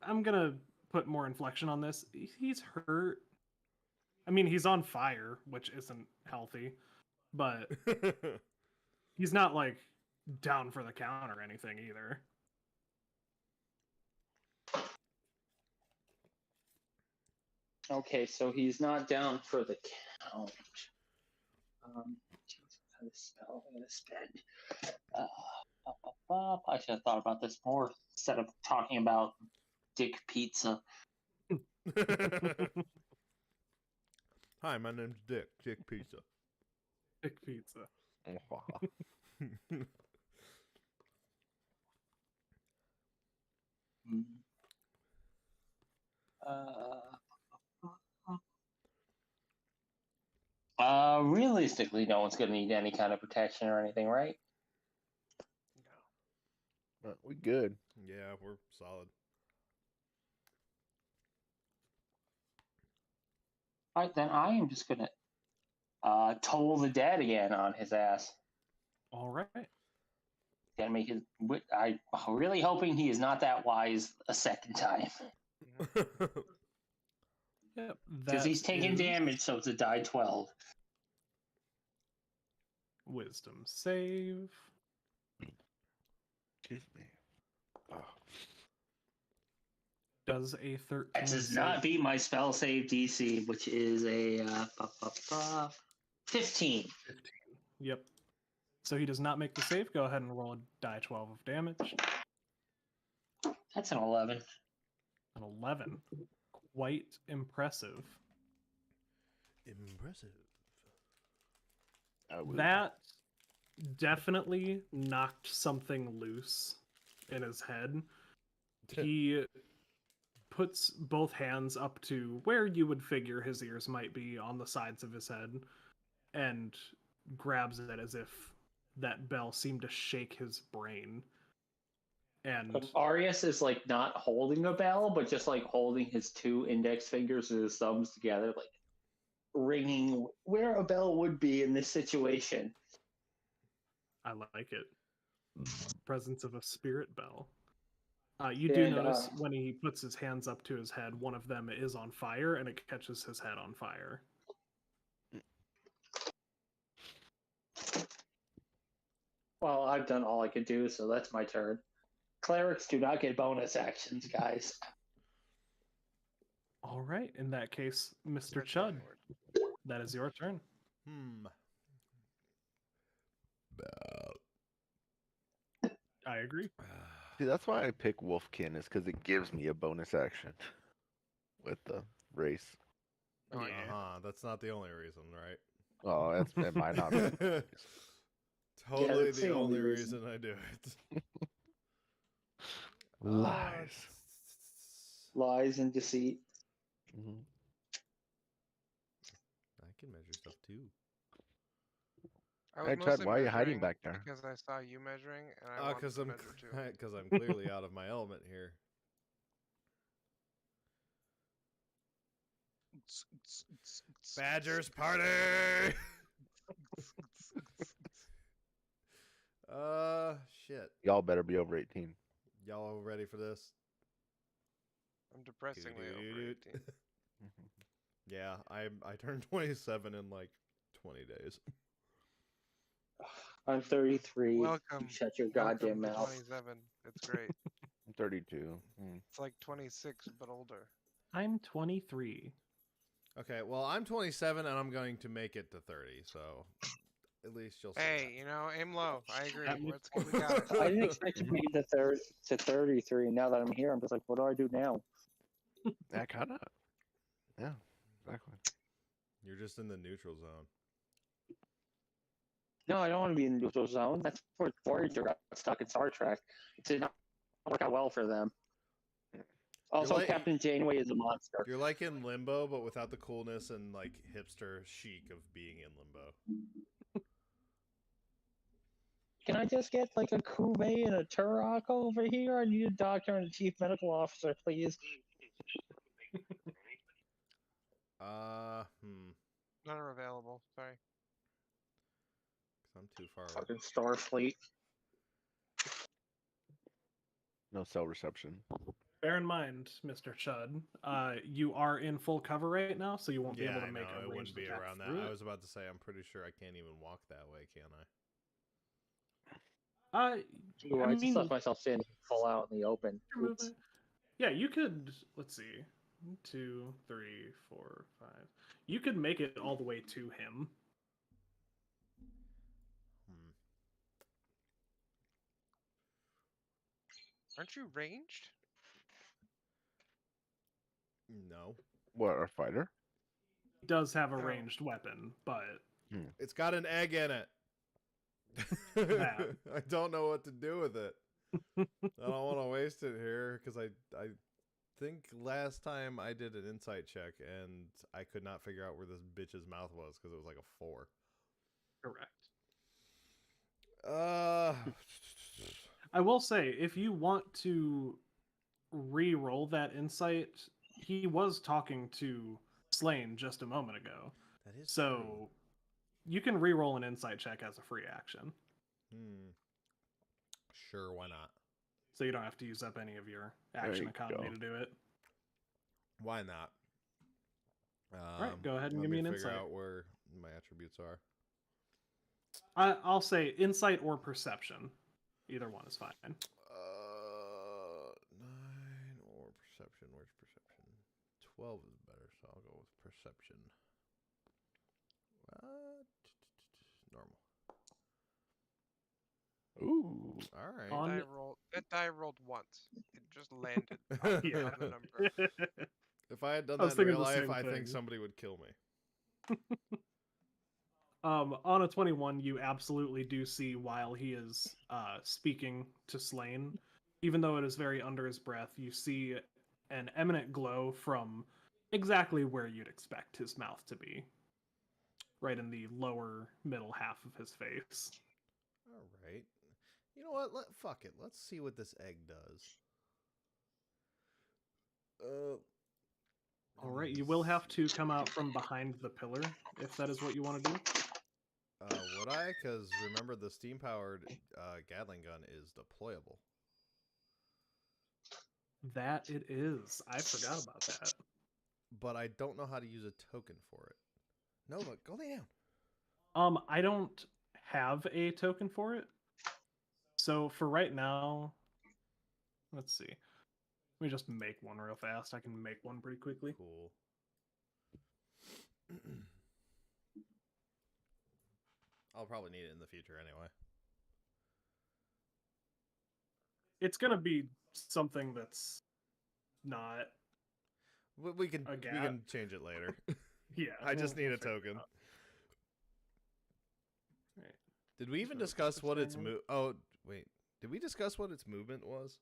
I'm gonna put more inflection on this. He's hurt. I mean, he's on fire, which isn't healthy, but he's not like down for the count or anything either. Okay, so he's not down for the count. What kind of spell I'm gonna spend? I should have thought about this more instead of talking about Dick Pizza. Hi, my name's Dick. Dick Pizza. Big pizza. Realistically, no one's gonna need any kind of protection or anything, right? No. but we good. Yeah, we're solid. All right, then I am just gonna toll the dead again on his ass. All right. Gonna make his. I'm really hoping he is not that wise a second time Yep. because he's taking is damage, so it's a die 12. Wisdom save. Excuse me. Oh. Does a 13. That does save. not beat my spell save DC, which is a 15. 15. Yep. So he does not make the save. Go ahead and roll a die 12 of damage. That's an 11. An 11. Quite impressive. Impressive. That definitely knocked something loose in his head. He puts both hands up to where you would figure his ears might be on the sides of his head and grabs it as if that bell seemed to shake his brain. And Arius is like not holding a bell, but just like holding his two index fingers and his thumbs together, like ringing where a bell would be in this situation. I like it. Presence of a spirit bell. You do And, notice when he puts his hands up to his head, one of them is on fire, and it catches his head on fire. Well, I've done all I could do, so that's my turn. Clerics do not get bonus actions, guys. All right, in that case, Mr. That's Chud, onward. that is your turn. I agree. See, that's why I pick Wolfkin, is because it gives me a bonus action with the race. Oh, yeah. That's not the only reason, right? Oh, it might not be. Totally that's the the only only reason reason. I do it. Lies. Lies and deceit. Mhm. I can measure stuff too. I was Hey, Chad, mostly why are you hiding measuring back there? because I saw you measuring, and I wanted Because to I'm measure too. because I'm clearly out of my element here. Badgers party. Shit. Y'all better be over 18. Y'all ready for this? I'm depressingly over Doo-doo-doo-doo. 18. Yeah, I turned 27 in like 20 days. I'm 33. Welcome. Shut your Welcome goddamn to mouth. 27. It's great. I'm 32. It's like 26, but older. I'm 23. Okay, well, I'm 27 and I'm going to make it to 30, so at least you'll see. Hey, you know, aim low. I agree. That makes Let's get we got it. I didn't expect to be to 33. Now that I'm here, I'm just like, what do I do now? Yeah, kind of. Yeah, exactly. You're just in the neutral zone. No, I don't want to be in the neutral zone. That's where Voyager got stuck in Star Trek. It did not work out well for them. Also, like- Captain Janeway is a monster. You're like in limbo, but without the coolness and like hipster chic of being in limbo. Can I just get like a Kume and a Turok over here? I need a doctor and a chief medical officer, please. None are available. Sorry. 'Cause I'm too far away. Fucking Starfleet. No cell reception. Bear in mind, Mr. Chud, you are in full cover right now, so you won't be Yeah, able I to know make a it ranged wouldn't be attack around that. through I it. was about to say I'm pretty sure I can't even walk that way, can I? Ooh, I I just mean, left myself standing full out in the open. your Oops. movement. Yeah, you could. Let's see, 1, 2, 3, 4, 5. You could make it all the way to him. Aren't you ranged? No. What, our fighter? He does have a No. ranged weapon, but It's got an egg in it. That. I don't know what to do with it. I don't want to waste it here because I think last time I did an insight check and I could not figure out where this bitch's mouth was because it was like a 4. correct. I will say, if you want to re-roll that insight, he was talking to Slain just a moment ago. That is So true. you can re-roll an insight check as a free action. Sure, why not? So you don't have to use up any of your There action you economy go. to do it. Why not? Alright, go ahead and let give me an figure insight. out where my attributes are. I'll say insight or perception. Either one is fine. 9 or perception. Where's perception? 12 is better, so I'll go with perception. Normal. Ooh. All right. On- That die rolled once. It just landed Yeah. on the number. If I had done I was that in real thinking the life, same I think thing. somebody would kill me. On a 21, you absolutely do see while he is speaking to Slain, even though it is very under his breath, you see an eminent glow from exactly where you'd expect his mouth to be. Right in the lower middle half of his face. All right. You know what? Fuck it. Let's see what this egg does. All right, you will have to come out from behind the pillar if that is what you want to do. Would I? Because remember, the steam-powered Gatling gun is deployable. That it is. I forgot about that. But I don't know how to use a token for it. Nova, go lay down. I don't have a token for it. So for right now, let's see. Let me just make one real fast. I can make one pretty quickly. Cool. I'll probably need it in the future anyway. It's gonna be something that's not. We can change it later. Yeah. I just need we'll a token. Right. Did we even So discuss what its percent. Oh, wait. Did we discuss what its movement was?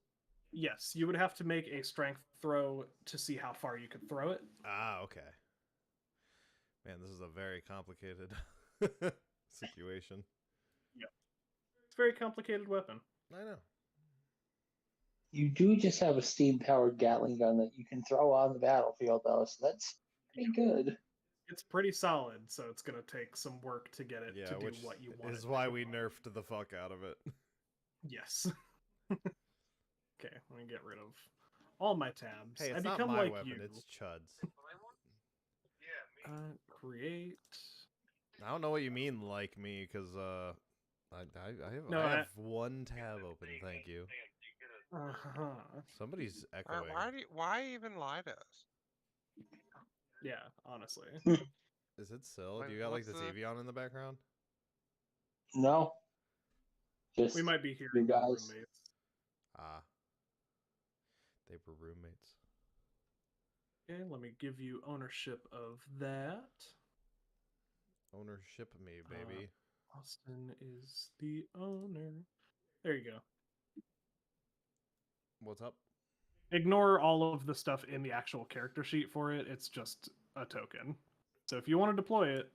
Yes, you would have to make a strength throw to see how far you could throw it. Ah, okay. Man, this is a very complicated situation. Yep. It's a very complicated weapon. I know. You do just have a steam-powered Gatling gun that you can throw on the battlefield, though, so that's pretty good. It's pretty solid, so it's gonna take some work to get it to do which what you want. is it why to we do. nerfed the fuck out of it. Yes. Okay, let me get rid of all my tabs. Hey, I it's not become my like weapon, you. it's Chud's. Create. I don't know what you mean, like me, because I No, have one tab open. Thank you. Somebody's echoing. Why even lie to us? Yeah, honestly. Is it Syl? Like, Do you got like what's the the- TV on in the background? No. Just We might be here. you guys. Roommates. Ah. They were roommates. Okay, let me give you ownership of that. Ownership me, baby. Austin is the owner. There you go. What's up? Ignore all of the stuff in the actual character sheet for it. It's just a token. So if you want to deploy it,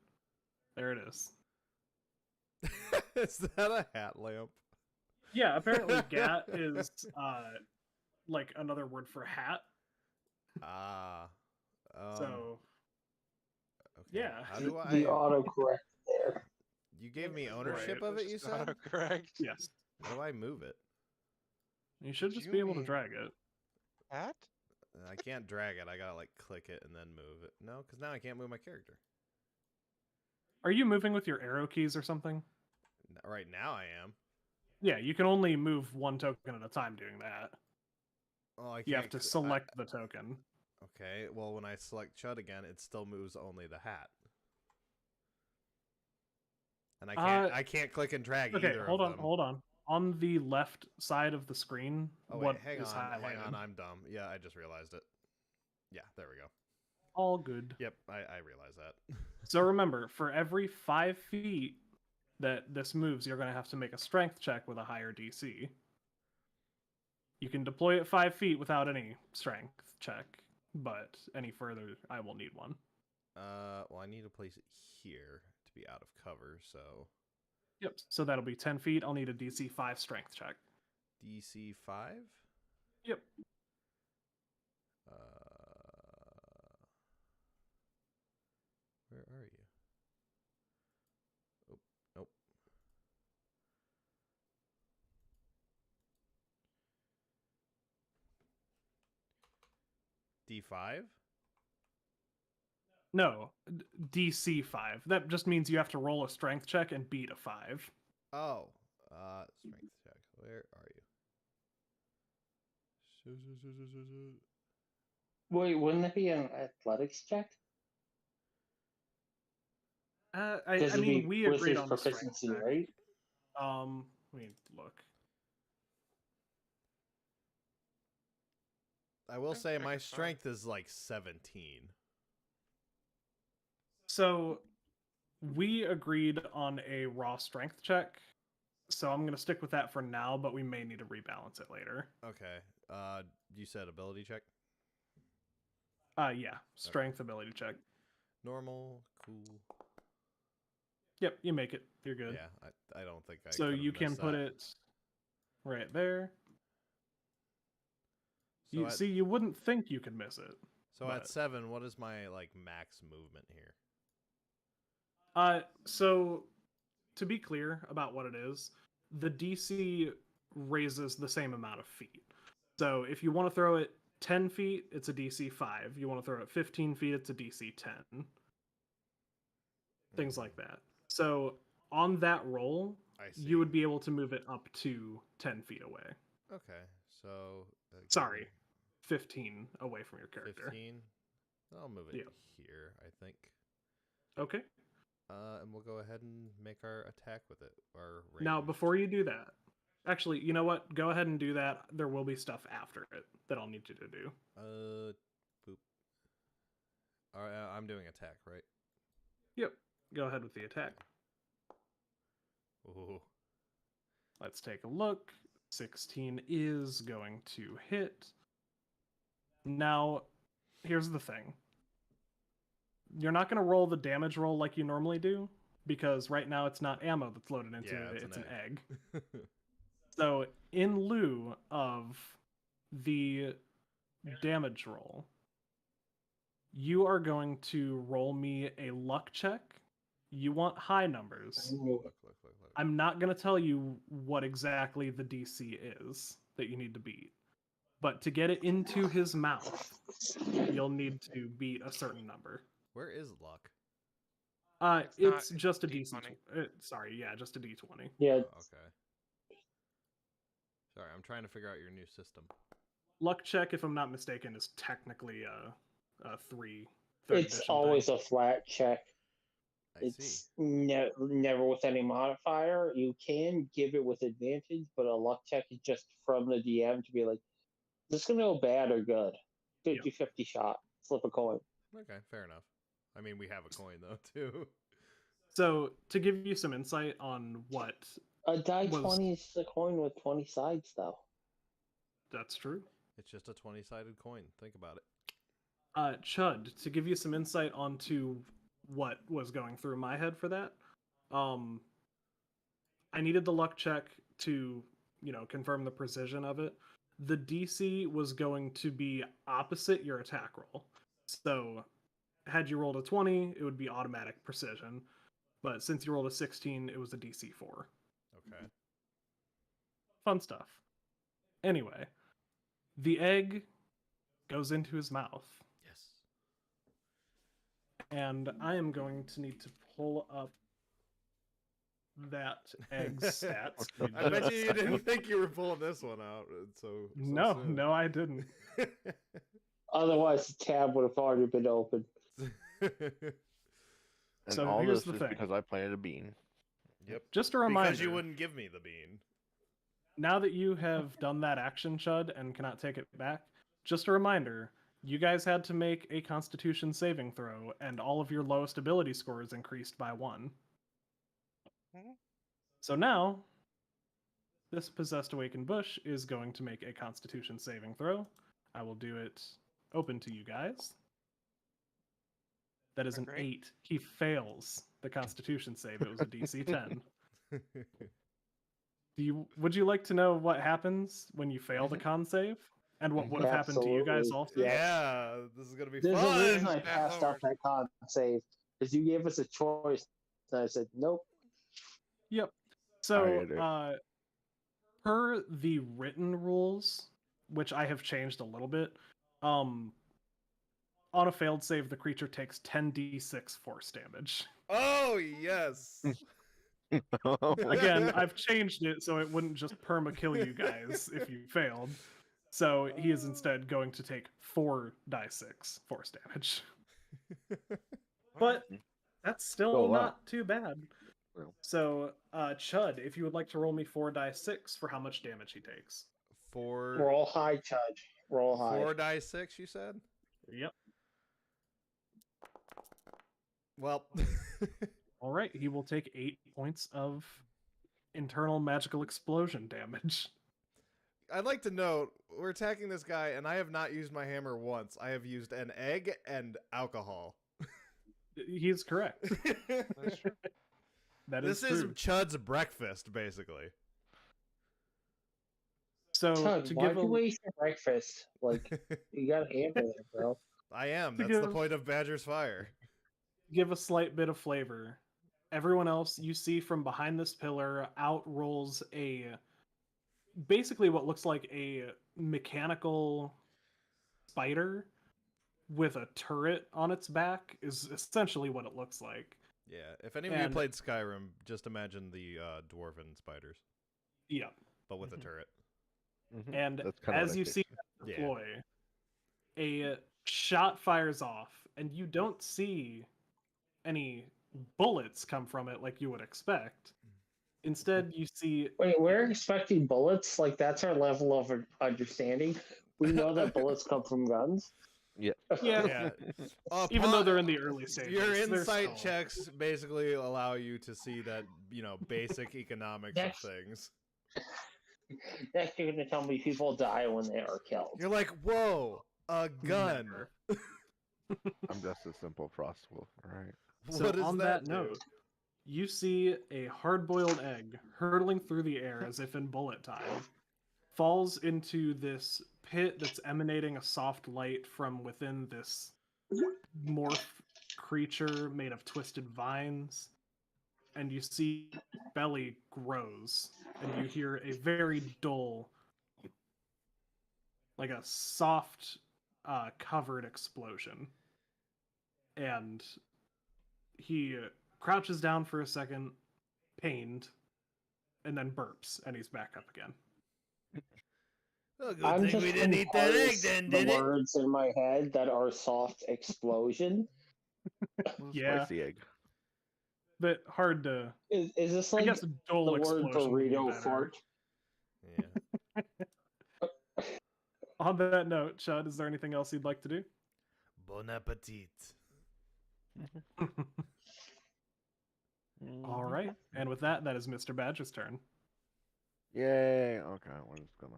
there it is. Is that a hat lamp? Yeah, apparently GAT is like another word for hat. Ah. So okay. yeah. How do The I? autocorrect there. You gave me ownership Right. of it. You said. Correct. Yes. How do I move it? You should What just you be able to mean? drag it. Hat? I can't drag it. I gotta like click it and then move it. No, because now I can't move my character. Are you moving with your arrow keys or something? Right now I am. Yeah, you can only move one token at a time doing that. Oh, I can't. You have to select the token. Okay. Well, when I select Chud again, it still moves only the hat. And I can't click and drag Okay, either hold of on, them. hold on. On the left side of the screen, Oh what wait, hang is on, highlighted? I'm dumb. Yeah, I just realized it. Yeah, there we go. All good. Yep, I realized that. So remember, for every 5 feet that this moves, you're going to have to make a strength check with a higher DC. You can deploy it 5 feet without any strength check, but any further, I will need one. Well, I need to place it here to be out of cover, so Yep. So that'll be 10 feet. I'll need a DC 5 strength check. DC 5. Yep. Where are you? Oh, nope. D5? No, DC 5. That just means you have to roll a strength check and beat a 5. Oh, strength check. Where are you? Wait, wouldn't that be an athletics check? I Because it'd mean, be we with agreed his on the strength proficiency, check. right? Let me look. I will say my Check is fine. strength is like 17. So we agreed on a raw strength check. So I'm going to stick with that for now, but we may need to rebalance it later. Okay. You said ability check? Yeah, strength ability check. Normal, cool. Yep, you make it. You're good. Yeah, I don't think I So could've you can missed put that. it right there. So You at, see, you wouldn't think you could miss it. so at but- 7, what is my like max movement here? So to be clear about what it is, the DC raises the same amount of feet. So if you want to throw it 10 feet, it's a DC 5. You want to throw it 15 feet, it's a DC 10. Things like that. So on that roll, you would be able to move it up to 10 feet away. Okay, so... Sorry, 15 away from your character. 15? I'll move it here, I think. Okay. And we'll go ahead and make our attack with it. Now, before you do that, actually, you know what? Go ahead and do that. There will be stuff after it that I'll need you to do. Boop. All right, I'm doing attack, right? Yep. Go ahead with the attack. Ooh. Let's take a look. 16 is going to hit. Now, here's the thing. You're not going to roll the damage roll like you normally do, because right now it's not ammo that's loaded into it, it's an egg. So, in lieu of the damage roll, you are going to roll me a luck check. You want high numbers. Look. I'm not going to tell you what exactly the DC is that you need to beat. But to get it into his mouth, you'll need to beat a certain number. Where is luck? It's just a DC. Just a D20. Yeah. Oh, okay. Sorry, I'm trying to figure out your new system. Luck check, if I'm not mistaken, is technically a 3. It's always a flat check. It's never with any modifier. You can give it with advantage, but a luck check is just from the DM to be like, this is going to go bad or good. 50-50 shot. Flip a coin. Okay, fair enough. I mean, we have a coin, though, too. So, to give you some insight on what... A die 20 is a coin with 20 sides, though. That's true. It's just a 20-sided coin. Think about it. Chud, to give you some insight onto what was going through my head for that, I needed the luck check to, confirm the precision of it. The DC was going to be opposite your attack roll. So, had you rolled a 20, it would be automatic precision. But since you rolled a 16, it was a DC 4. Okay. Fun stuff. Anyway, the egg goes into his mouth. Yes. And I am going to need to pull up that egg's stats. I bet you didn't think you were pulling this one out. No, I didn't. Otherwise, the tab would have already been open. And So all here's this the is thing. because I planted a bean. Yep. Just a reminder. Because you wouldn't give me the bean. Now that you have done that action, Chud, and cannot take it back, just a reminder, you guys had to make a Constitution saving throw, and all of your lowest ability scores increased by 1. So now, this Possessed Awakened Bush is going to make a Constitution saving throw. I will do it open to you guys. That is an 8. He fails the Constitution save. It was a DC 10. Would you like to know what happens when you fail the con save? And what would have happened to you guys also? Yeah, this is going to be There's fun. a reason I passed off that con save. Because you gave us a choice. And I said, nope. Yep. So, per the written rules, which I have changed a little bit, on a failed save, the creature takes 10d6 force damage. Oh, yes. Again, I've changed it so it wouldn't just perma-kill you guys if you failed. So he is instead going to take 4d6 force damage. But that's still not too bad. So, Chud, if you would like to roll me 4d6 for how much damage he takes. Roll high, Chud. Roll high. 4d6, you said? Yep. Well. All right, he will take 8 points of internal magical explosion damage. I'd like to note, we're attacking this guy, and I have not used my hammer once. I have used an egg and alcohol. He's correct. That's true. This is Chud's breakfast, basically. So, Chud, to why give do you waste your breakfast? Like, you got a hammer there, bro. I am. To That's the give- point of Badger's Fire. give a slight bit of flavor, everyone else, you see from behind this pillar out rolls basically what looks like a mechanical spider with a turret on its back is essentially what it looks like. Yeah, if any of you played Skyrim, just imagine the dwarven spiders. Yeah. But with a turret. Mm-hmm. And as you see that deploy, a shot fires off, and you don't see any bullets come from it like you would expect. Instead, you see... Wait, we're expecting bullets? Like, that's our level of understanding? We know that bullets come from guns? Yeah. Yeah. Even though they're in the early stages. Your insight checks basically allow you to see that, basic economics of things. Next, you're going to tell me people die when they are killed. You're like, whoa, a gun. I'm just a simple frostwolf, right? So on that note, you see a hard-boiled egg hurtling through the air as if in bullet time, falls into this pit that's emanating a soft light from within this morph creature made of twisted vines, and you see belly grows, and you hear a very dull, like a soft, covered explosion. And he crouches down for a second, pained, and then burps, and he's back up again. Oh, good thing we didn't eat that egg then, did the it? words in my head that are soft explosion. Yeah. Spicy egg. But hard to... Is this like I guess dull the word burrito fart? Yeah. On that note, Chud, is there anything else you'd like to do? Bon appetit. All right. And with that, that is Mr. Badger's turn. Yay. Okay, we're just gonna...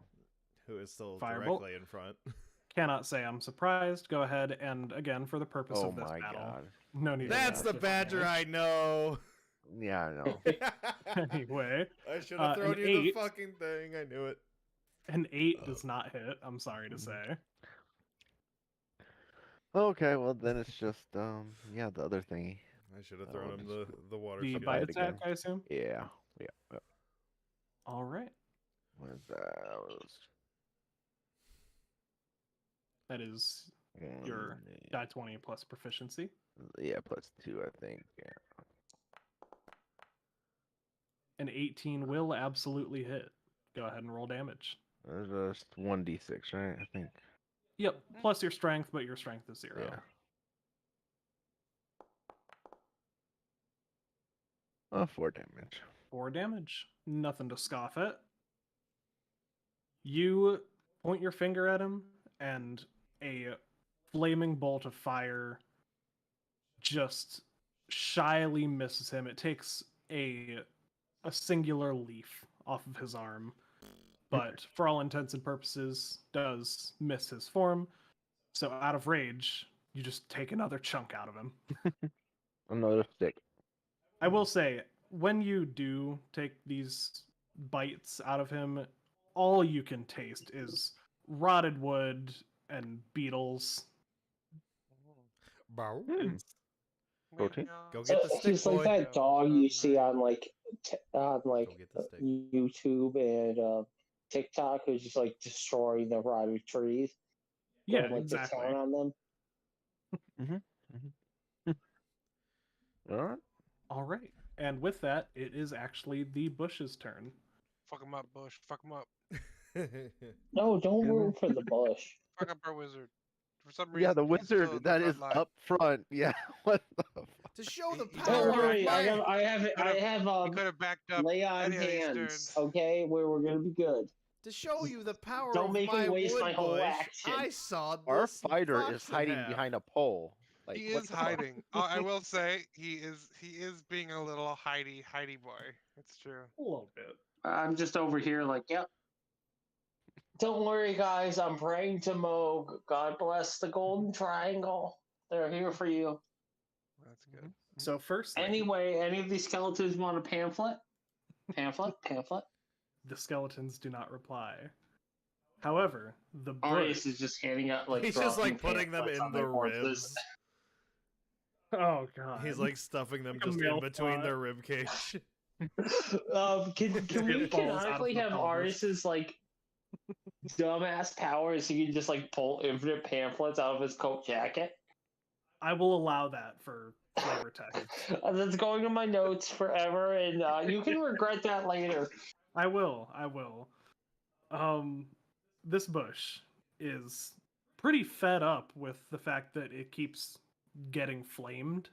Who is still Firebolt. directly in front. Cannot say I'm surprised. Go ahead and, again, for the purpose of this battle... God. No need. That's the Badger I know. Yeah, I know. Anyway. I should have thrown you the fucking thing. I knew it. An 8 does not hit, I'm sorry to say. Okay, well then it's just the other thingy. I should have thrown him the water. The shit. bite attack, I assume? Yeah. All right. What is that? That is your die 20 plus proficiency. Yeah, plus 2, I think. Yeah. An 18 will absolutely hit. Go ahead and roll damage. There's just 1d6, right? I think. Yep, plus your strength, but your strength is 0. Yeah. 4 damage. 4 damage. Nothing to scoff at. You point your finger at him, and a flaming bolt of fire just shyly misses him. It takes a singular leaf off of his arm, but for all intents and purposes does miss his form. So out of rage, you just take another chunk out of him. Another stick. I will say, when you do take these bites out of him, all you can taste is rotted wood and beetles. Protein? Go get the stick, He's boy. like that dog you see on Go get the stick. YouTube and TikTok who's just like destroying the rotted trees. Yeah, Going, like, exactly. To town on them. All right. And with that, it is actually the Bush's turn. Fuck him up, Bush. Fuck him up. No, don't root for the bush. Fuck up our wizard. For some reason. Yeah, the he's still wizard in the that is front line. up front. Yeah. What the fuck? To show the Don't power Don't worry, of I my... have He could have backed up. lay on any of these hands. turns. Okay, where we're gonna be good. To show you the power Don't of make my him waste wood my whole bush, action. I saw Our this fighter fox is in hiding half. behind a pole. Like, He what is the fuck? hiding. I will say he is being a little hidey boy. It's true. A little bit. I'm just over here like, yep. Don't worry, guys. I'm praying to Moog. God bless the Golden Triangle. They're here for you. That's good. So first, Anyway, any of these skeletons want a pamphlet? Pamphlet? the skeletons do not reply. However, the Arius bush... is just handing out like. He's just like dropping putting them pamphlets in on the their corpses. ribs. Oh god. He's like stuffing them Like a just in mail between slot. their rib cage. Can we It falls out of canonically the have pelvis. Artis's like dumbass powers? He can just like pull infinite pamphlets out of his coat jacket. I will allow that for flavor text. That's going in my notes forever, and you can regret that later. I will. This bush is pretty fed up with the fact that it keeps getting flamed.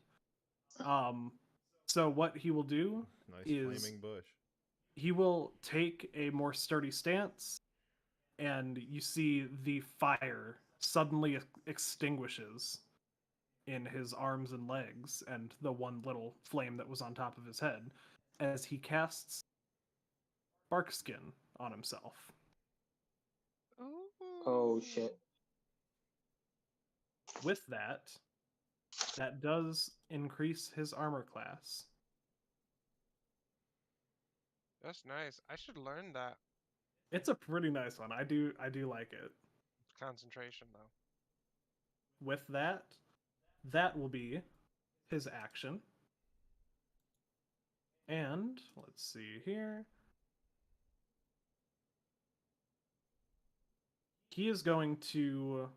So what he will do Nice is flaming bush. he will take a more sturdy stance, and you see the fire suddenly extinguishes in his arms and legs and the one little flame that was on top of his head as he casts bark skin on himself. Oh shit! With that does increase his armor class. That's nice. I should learn that. It's a pretty nice one. I do like it. Concentration, though. With that will be his action. And let's see here. He is going to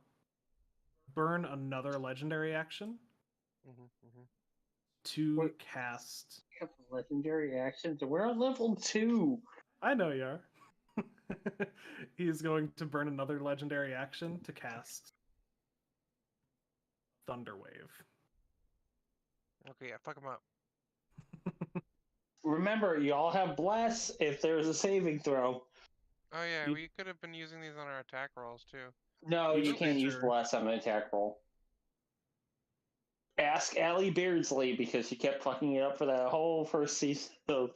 burn another legendary action to What? cast. We have legendary actions. We're on level 2. I know you are. He's going to burn another legendary action to cast Thunderwave. Okay, yeah, fuck him up. Remember, y'all have bless if there's a saving throw. Oh yeah, You- we could have been using these on our attack rolls too. No, you Each can't use creature- bless on an attack roll. Ask Allie Beardsley because she kept fucking it up for that whole first season of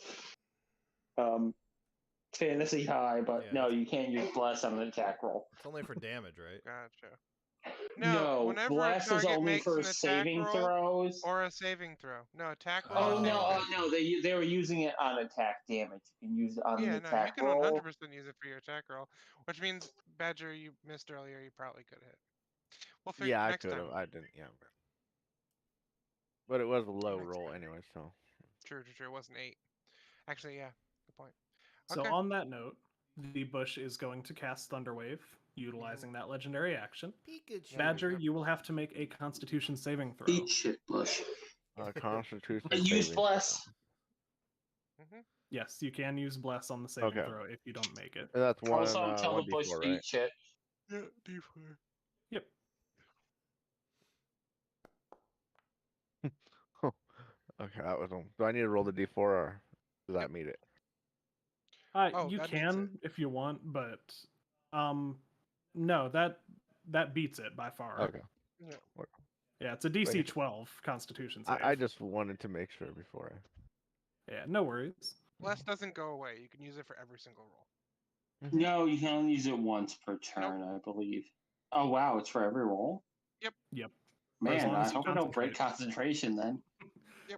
Fantasy High, but Yeah, no, it's- you can't use bless on an attack roll. It's only for damage, right? Gotcha. No, whenever bless a is target only makes for an attack saving roll throws. or a saving throw. No, attack roll. Oh and no, saving throw. no, they were using it on attack damage. You can use it on Yeah, the no, you attack can roll. 100% use it for your attack roll, which means Badger, you missed earlier. You probably could hit. We'll figure Yeah, I next could time. have. I didn't. Yeah. But it was a low Next roll time. anyway, so. True. It wasn't 8. Actually, yeah, good point. So Okay. on that note, the bush is going to cast Thunderwave, utilizing that legendary action. Pikachu. Badger, you will have to make a Constitution saving throw. Eat shit, Bush. Constitution. I use saving. bless. Yes, you can use Bless on the saving Okay. throw if you don't make it. And that's one. Also, tell the bush 1d4, to right? eat shit. Yeah, D4. Yep. Okay, that was. Do I need to roll the d4 or does that meet it? Oh, You that beats can if you want, but no, that beats it by far. Okay. Yeah. Yeah, it's a DC Wait. 12 Constitution save. I just wanted to make sure before I. Yeah, no worries. Bless doesn't go away. You can use it for every single roll. No, you can only use it once per turn, I believe. Oh wow, it's for every roll. Yep. Man, as long I as you hope I don't break concentrate. concentration then.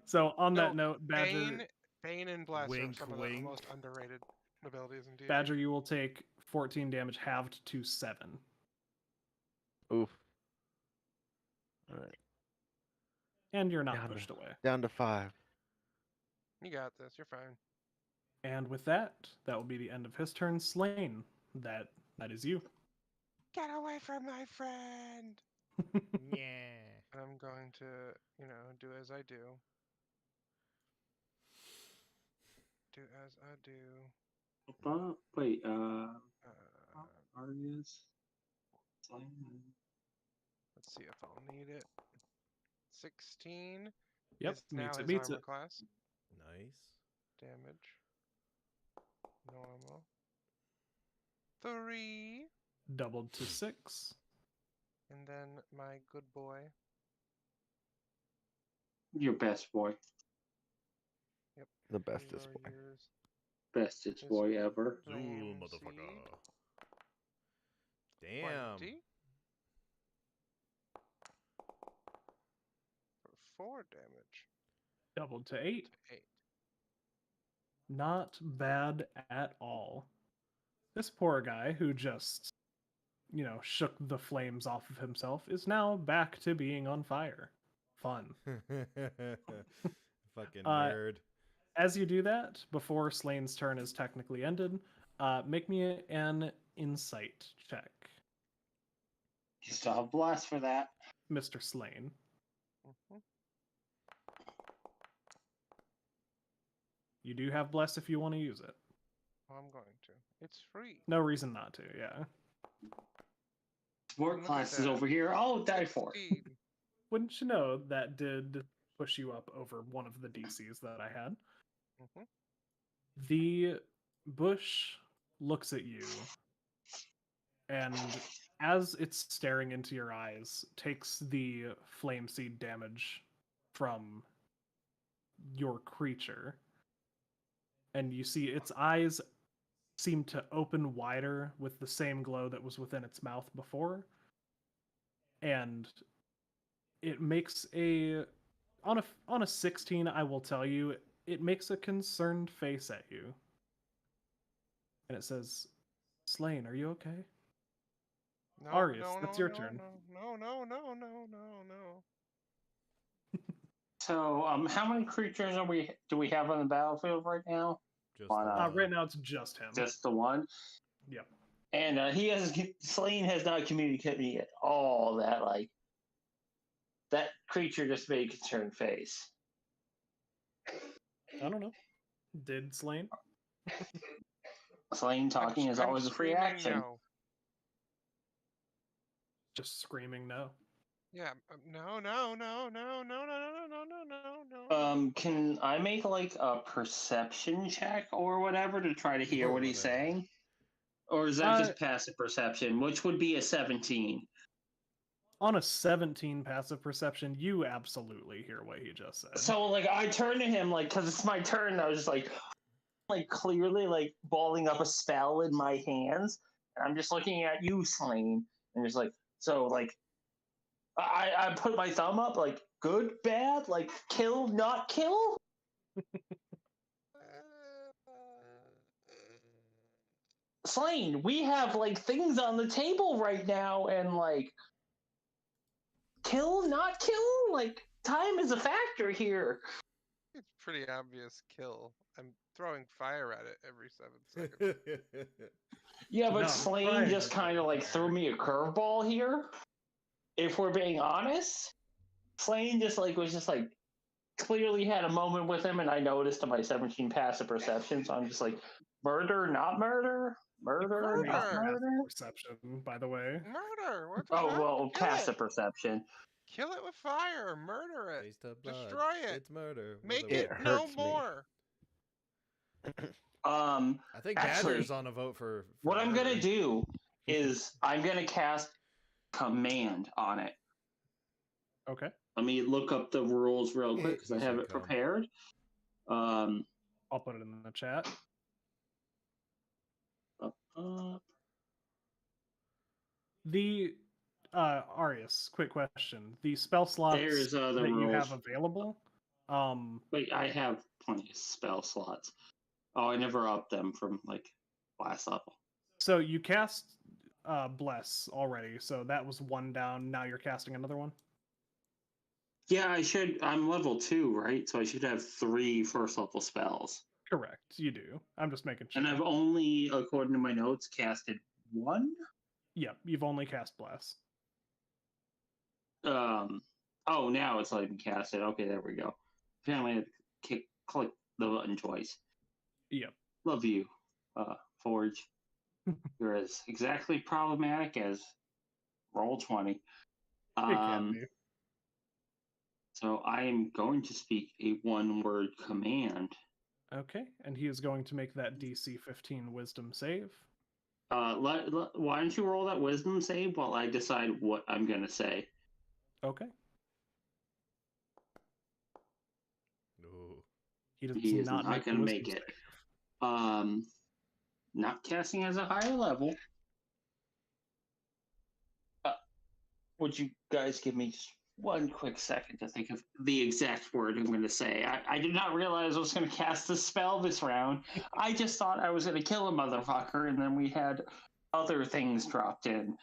So on that No, note, Badger, Bane and Bless Wink, are some of wink. the most underrated abilities in D&D. Badger, you will take 14 damage halved to 7. Oof. All right. And you're not Down to- pushed away. Down to 5. You got this. You're fine. And with that will be the end of his turn. Slain. That is you. Get away from my friend. Yeah. I'm going to, do as I do. Do as I do. Wait, Uh, Argus. let's see if I'll need it. 16 Yep, is now meets it, his beats armor it. class. Nice. Damage. Normal. 3. Doubled to 6. And then my good boy. Your best boy. The bestest Your boy. years. Bestest Yes. boy ever. Zool, Flame motherfucker. seed. Damn. 20. For 4 damage. Doubled to 8. 8. Not bad at all. This poor guy who just, shook the flames off of himself is now back to being on fire Fun. Fucking Uh, nerd. As you do that, before Slane's turn is technically ended, make me an insight check, You still have blast for that. Mr. Slane. Mhm. You do have bless if you want to use it. I'm going to. It's free. No reason not to, yeah. Sport Look at class is that. over here. Oh, die for. 16. Wouldn't you know, that did push you up over one of the DCs that I had. Mhm. The bush looks at you, and as it's staring into your eyes, takes the flame seed damage from your creature. And you see its eyes seem to open wider with the same glow that was within its mouth before. And it makes on a 16, I will tell you, it makes a concerned face at you. And it says, Slane, are you okay? No, Arius, no, that's no, your no, turn. no. So, how many creatures do we have on the battlefield right now? Just Why the not? one. Right now it's just him. Just the one. Yep. And Slane has not communicated me at all that like that creature just made a concerned face. I don't know. Did Slane? Slane talking is I'm always a free screaming action. No. Just screaming no. Yeah. No. Can I make like a perception check or whatever to try to hear Or what he's whatever. saying? Or is that just passive perception, which would be a 17? On a 17 passive perception, you absolutely hear what he just said. So like I turn to him like because it's my turn. I was just like clearly like balling up a spell in my hands. And I'm just looking at you, Slane, and just like so like I put my thumb up like good, bad, like kill, not kill. Slane, we have like things on the table right now, and like kill, not kill. Like time is a factor here. It's pretty obvious kill. I'm throwing fire at it every 7 seconds. Yeah, but No, Slane fire just is kind of like fire. threw me a curveball here. If we're being honest, Slane just like was just like clearly had a moment with him, and I noticed in my 17 passive perception. So I'm just like, murder, not murder, murder, not Murder! murder. Perception, by the way. Murder! What the Oh fuck? well, Kill passive it! perception. Kill it with fire! Murder it! Taste of blood. Destroy it! It's murder. Make With a it It no hurts me. more! Um, I think Actually, Badger's on a vote for what I'm gonna murder. do is I'm gonna cast command on it. Okay. Let me look up the rules real quick because I You have said it come. prepared. I'll put it in the chat. The Arius, quick question. The spell slots There's the that you have rules. available, Wait, I have plenty of spell slots. Oh, I never upped them from like last level. so you cast Bless already, so that was one down. Now you're casting another one? Yeah, I should. I'm level 2, right? So I should have 3 first level spells. Correct, you do. I'm just making sure. And I've only, according to my notes, casted 1. Yep, you've only cast Bless. Oh, now it's letting me cast it. Okay, there we go. Apparently, I had to click the button twice. Yep. Love you, Forge. You're as exactly problematic as Roll20. It can be. So I am going to speak a 1-word command. Okay, and he is going to make that DC 15 Wisdom save. Why don't you roll that wisdom save while I decide what I'm going to say? Okay. Ooh. He is not make going the to make wisdom it. save. Not casting as a higher level. Would you guys give me just one quick second to think of the exact word I'm going to say? I did not realize I was going to cast a spell this round. I just thought I was going to kill a motherfucker, and then we had other things dropped in.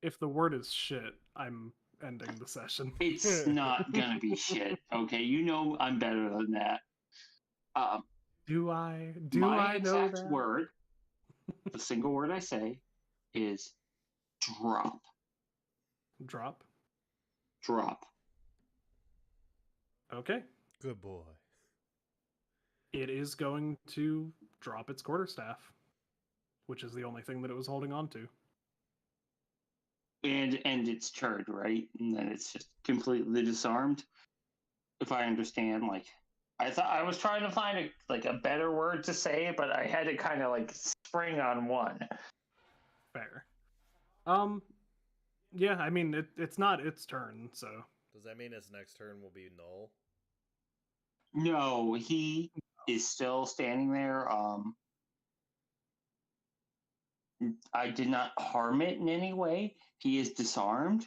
If the word is shit, I'm ending the session. It's not gonna be shit. Okay, you know I'm better than that. Do I My know exact that? word, the single word I say, is drop. Drop. Drop. Okay. Good boy. It is going to drop its quarterstaff, which is the only thing that it was holding on to. And it's turned, right? And then it's just completely disarmed. If I understand, like I thought I was trying to find a better word to say, but I had to kind of like spring on one. Fair. Yeah, I mean it's not its turn, so. Does that mean its next turn will be null? No, he is still standing there. I did not harm it in any way. He is disarmed,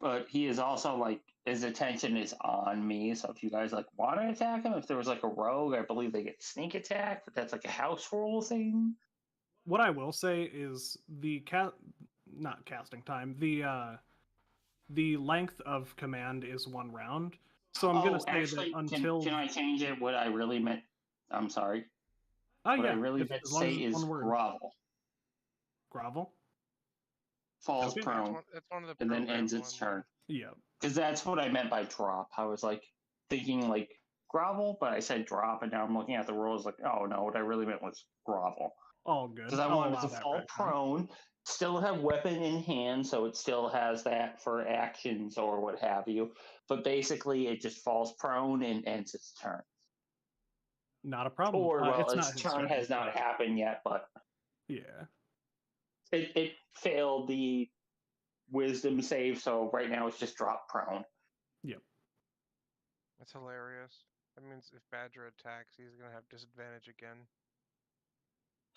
but he is also like his attention is on me. So if you guys like want to attack him, if there was like a rogue, I believe they get sneak attack, but that's like a house rule thing. What I will say is not casting time. The length of command is 1 round. So I'm gonna say actually, that until can I change it? What I really meant, I'm sorry. Oh What I yeah, really meant to as long as say it's is one word. grovel. Grovel. Falls Okay. prone, That's one of the and then program ends its ones. turn. Yeah. Because that's what I meant by drop. I was like thinking like grovel, but I said drop, and now I'm looking at the rules like, oh no, what I really meant was grovel. All good. Because I I'll wanted allow to that fall right now. prone, still have weapon in hand, so it still has that for actions or what have you. But basically, it just falls prone and ends its turn. Not a problem. Or well, It's not its his turn has not but happened yet, but yeah. it failed the wisdom save, so right now it's just drop prone. Yep. That's hilarious. That means if Badger attacks, he's gonna have disadvantage again.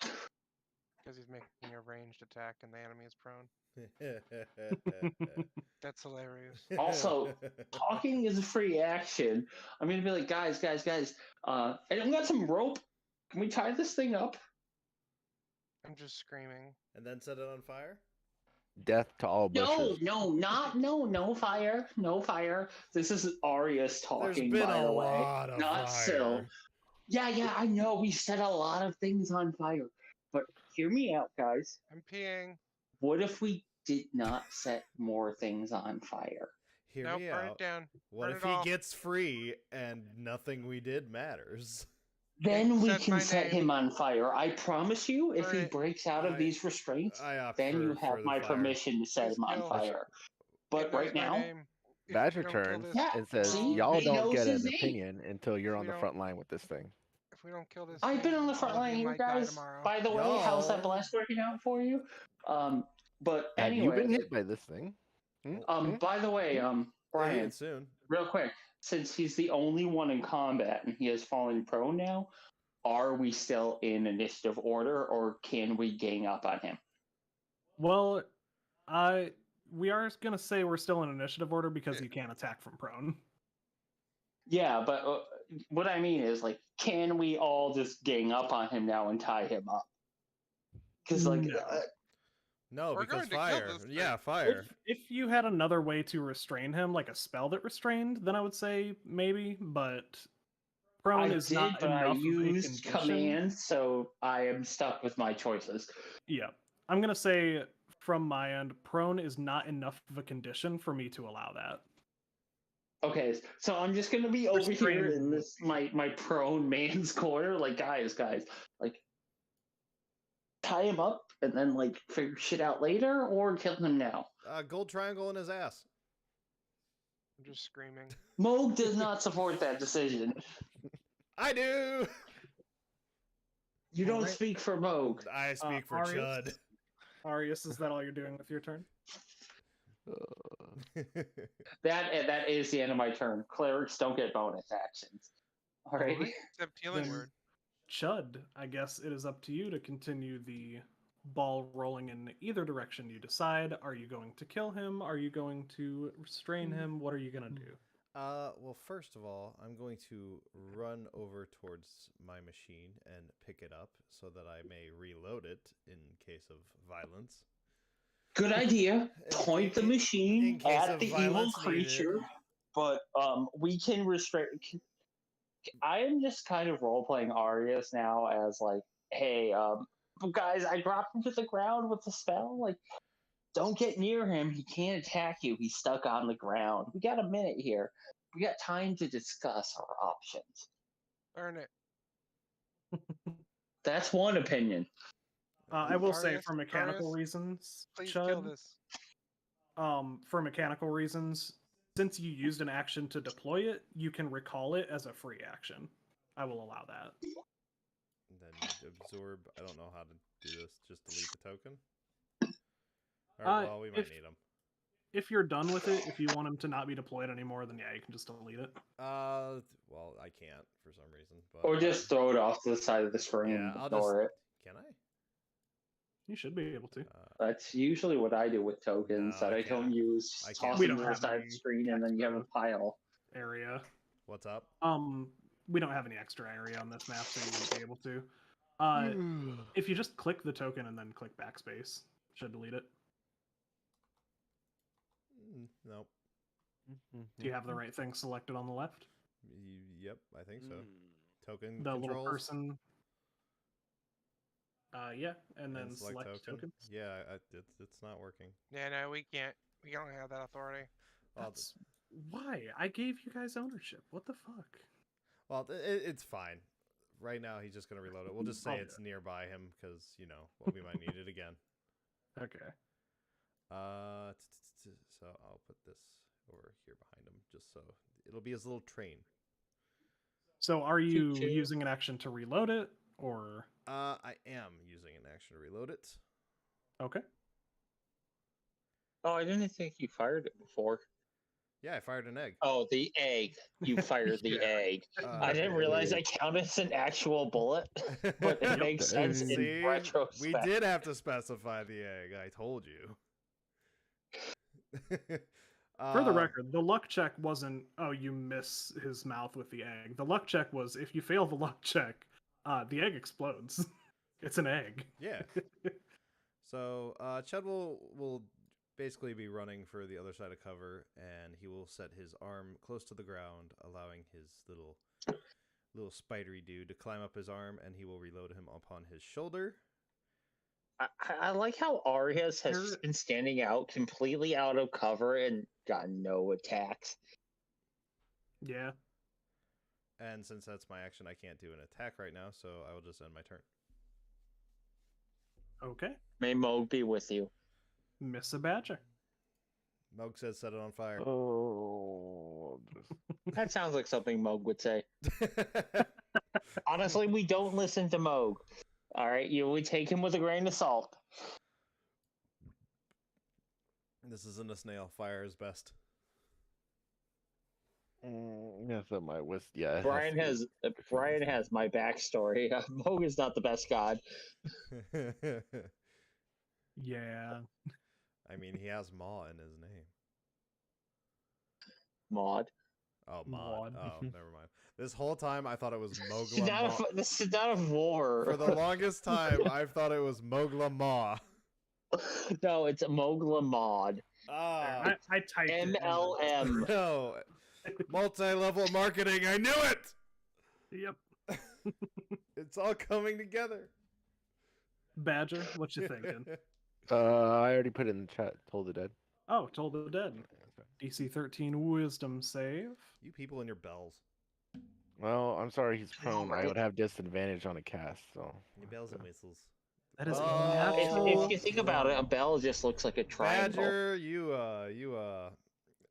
Because he's making a ranged attack and the enemy is prone. That's hilarious. Also, talking is a free action. I'm gonna be like, guys. And we got some rope. Can we tie this thing up? I'm just screaming. And then set it on fire? Death to all bushes. No fire. This is Arius talking, There's been by a the way, lot of not fire. Syl. Yeah, I know. We set a lot of things on fire, but hear me out, guys. I'm peeing. What if we did not set more things on fire? Hear Nope, me burn out. it down. What Burn if it he off. gets free and nothing we did matters? Then we Said can my set name. him on fire. I promise you, if Burn he it. breaks out of these restraints, I opt then you for have the my fire. permission to set Please him on kill. fire. But It knows right my now, name. If Badger we don't kill turns this, Yeah, and says, see? y'all He don't knows get his an name. opinion until you're You on the know- front line with this thing. if we don't kill this, I've been on the all front of line you here, might die guys. tomorrow. By the way, how's that Y'all- blast working out for you? But Have you been anyway, hit by this thing? by the way, Brian, Hey, soon. real quick, since he's the only one in combat and he has fallen prone now, are we still in initiative order, or can we gang up on him? Well, we are gonna say we're still in initiative order because you can't attack from prone. Yeah, but what I mean is, like, can we all just gang up on him now and tie him up? Because, like, No. No, We're because going to kill fire. this thing. Yeah, fire. If you had another way to restrain him, like a spell that restrained, then I would say maybe. But prone I is did, not but enough I of a used condition. command, so I am stuck with my choices. Yeah, I'm gonna say from my end, prone is not enough of a condition for me to allow that. Okay, so I'm just gonna be over here Restrained in this my prone man's corner, like guys, like tie him up and then like figure shit out later, or kill him now. Gold triangle in his ass. I'm just screaming. Moog does not support that decision. I do. You don't Alright. speak for Moog. I speak for Arius? Chud. Arius, is that all you're doing with your turn? That is the end of my turn. Clerics don't get bonus actions. All right. Alright. Except healing Then- word. Chud, I guess it is up to you to continue the ball rolling in either direction you decide. Are you going to kill him? Are you going to restrain him? What are you gonna do? Well, first of all, I'm going to run over towards my machine and pick it up so that I may reload it in case of violence. Good idea. Point the in machine case at of the evil violence creature. needed. But we can restrict. I am just kind of role playing Arius now as like, hey, guys, I dropped him to the ground with the spell. Like, don't get near him. He can't attack you. He's stuck on the ground. We got a minute here. We got time to discuss our options. Burn it. That's one opinion. I will say, Arius, for mechanical Arius, reasons, Please kill Chud, this. for mechanical reasons, since you used an action to deploy it, you can recall it as a free action. I will allow that. And then you absorb. I don't know how to do this. Just delete the token. Or, well, we might need them. If you're done with it, if you want him to not be deployed anymore, then yeah, you can just delete it. Well, I can't for some reason. But Or just throw it off to the side of the screen yeah, and I'll ignore just. it. Can I? You should be able to. That's usually what I do with tokens No, that I I don't can't. use. I can't. Toss We them don't to the have side of any the screen and then you have a pile. Area. What's up? We don't have any extra area on this map, so you wouldn't be able to. If you just click the token and then click backspace, should delete it. Nope. Do you have the right thing selected on the left? Yep, I think so. Token The controls. little person. Yeah, and then select select tokens. Yeah, it's not working. Yeah, no, we can't. We don't have that authority. Well, That's why I gave you guys ownership. What the fuck? well, it's fine. Right now, he's just gonna reload it. We'll just say I'll it's nearby him because well, we might need it again. Okay. So I'll put this over here behind him, just so it'll be his little train. So are you using an action to reload it, or? I am using an action to reload it. Okay. Oh, I didn't think you fired it before. Yeah, I fired an egg. Oh, the egg. You fired the egg. I didn't realize that counted as an actual bullet, but it makes sense in See, retrospect. we did have to specify the egg. I told you. For the record, the luck check wasn't, oh, you miss his mouth with the egg. The luck check was, if you fail the luck check, the egg explodes. It's an egg. Yeah. So Chud will basically be running for the other side of cover, and he will set his arm close to the ground, allowing his little spidery dude to climb up his arm, and he will reload him upon his shoulder. I like how Arias has been standing out completely out of cover and got no attacks. Yeah. And since that's my action, I can't do an attack right now, so I will just end my turn. Okay. May Moog be with you. Miss a badger. Moog says set it on fire. Oh, That sounds like something Moog would say. Honestly, we don't listen to Moog. All right, we take him with a grain of salt. This isn't a snail. Fire is best. yes, that might was yeah. Brian has my backstory. Moog is not the best god. Yeah. I mean, he has Maw in his name. Maud. Oh, Maud. Maud. Oh, never mind. This whole time, I thought it was Mogla Maw. This is not a war. For the longest time, I've thought it was Mogla Maw. No, it's Mogla Maud. Ah, I typed MLM. no. Multi-level marketing. I knew it. Yep. It's all coming together. Badger, what you thinking? I already put it in the chat. Told the dead. Oh, Toll the Dead. DC 13 Wisdom save. You people and your bells. Well, I'm sorry he's prone. I would have disadvantage on a cast, so. Your bells and whistles. That is Oh. natural. If you think about it, a bell just looks like a triangle. Badger,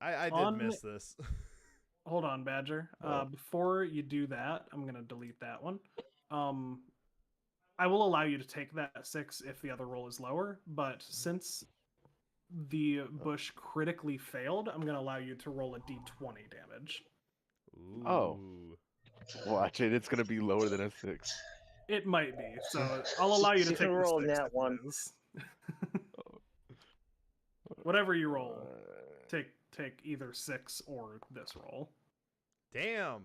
I did miss this. Hold on, Badger. Before you do that, I'm gonna delete that one. I will allow you to take that 6 if the other roll is lower, but since the bush critically failed, I'm gonna allow you to roll a d20 damage. Ooh. Oh. Watch it. It's gonna be lower than a 6. It might be, so I'll allow you to take the roll 6 that one. Whatever you roll, take either 6 or this roll. Damn.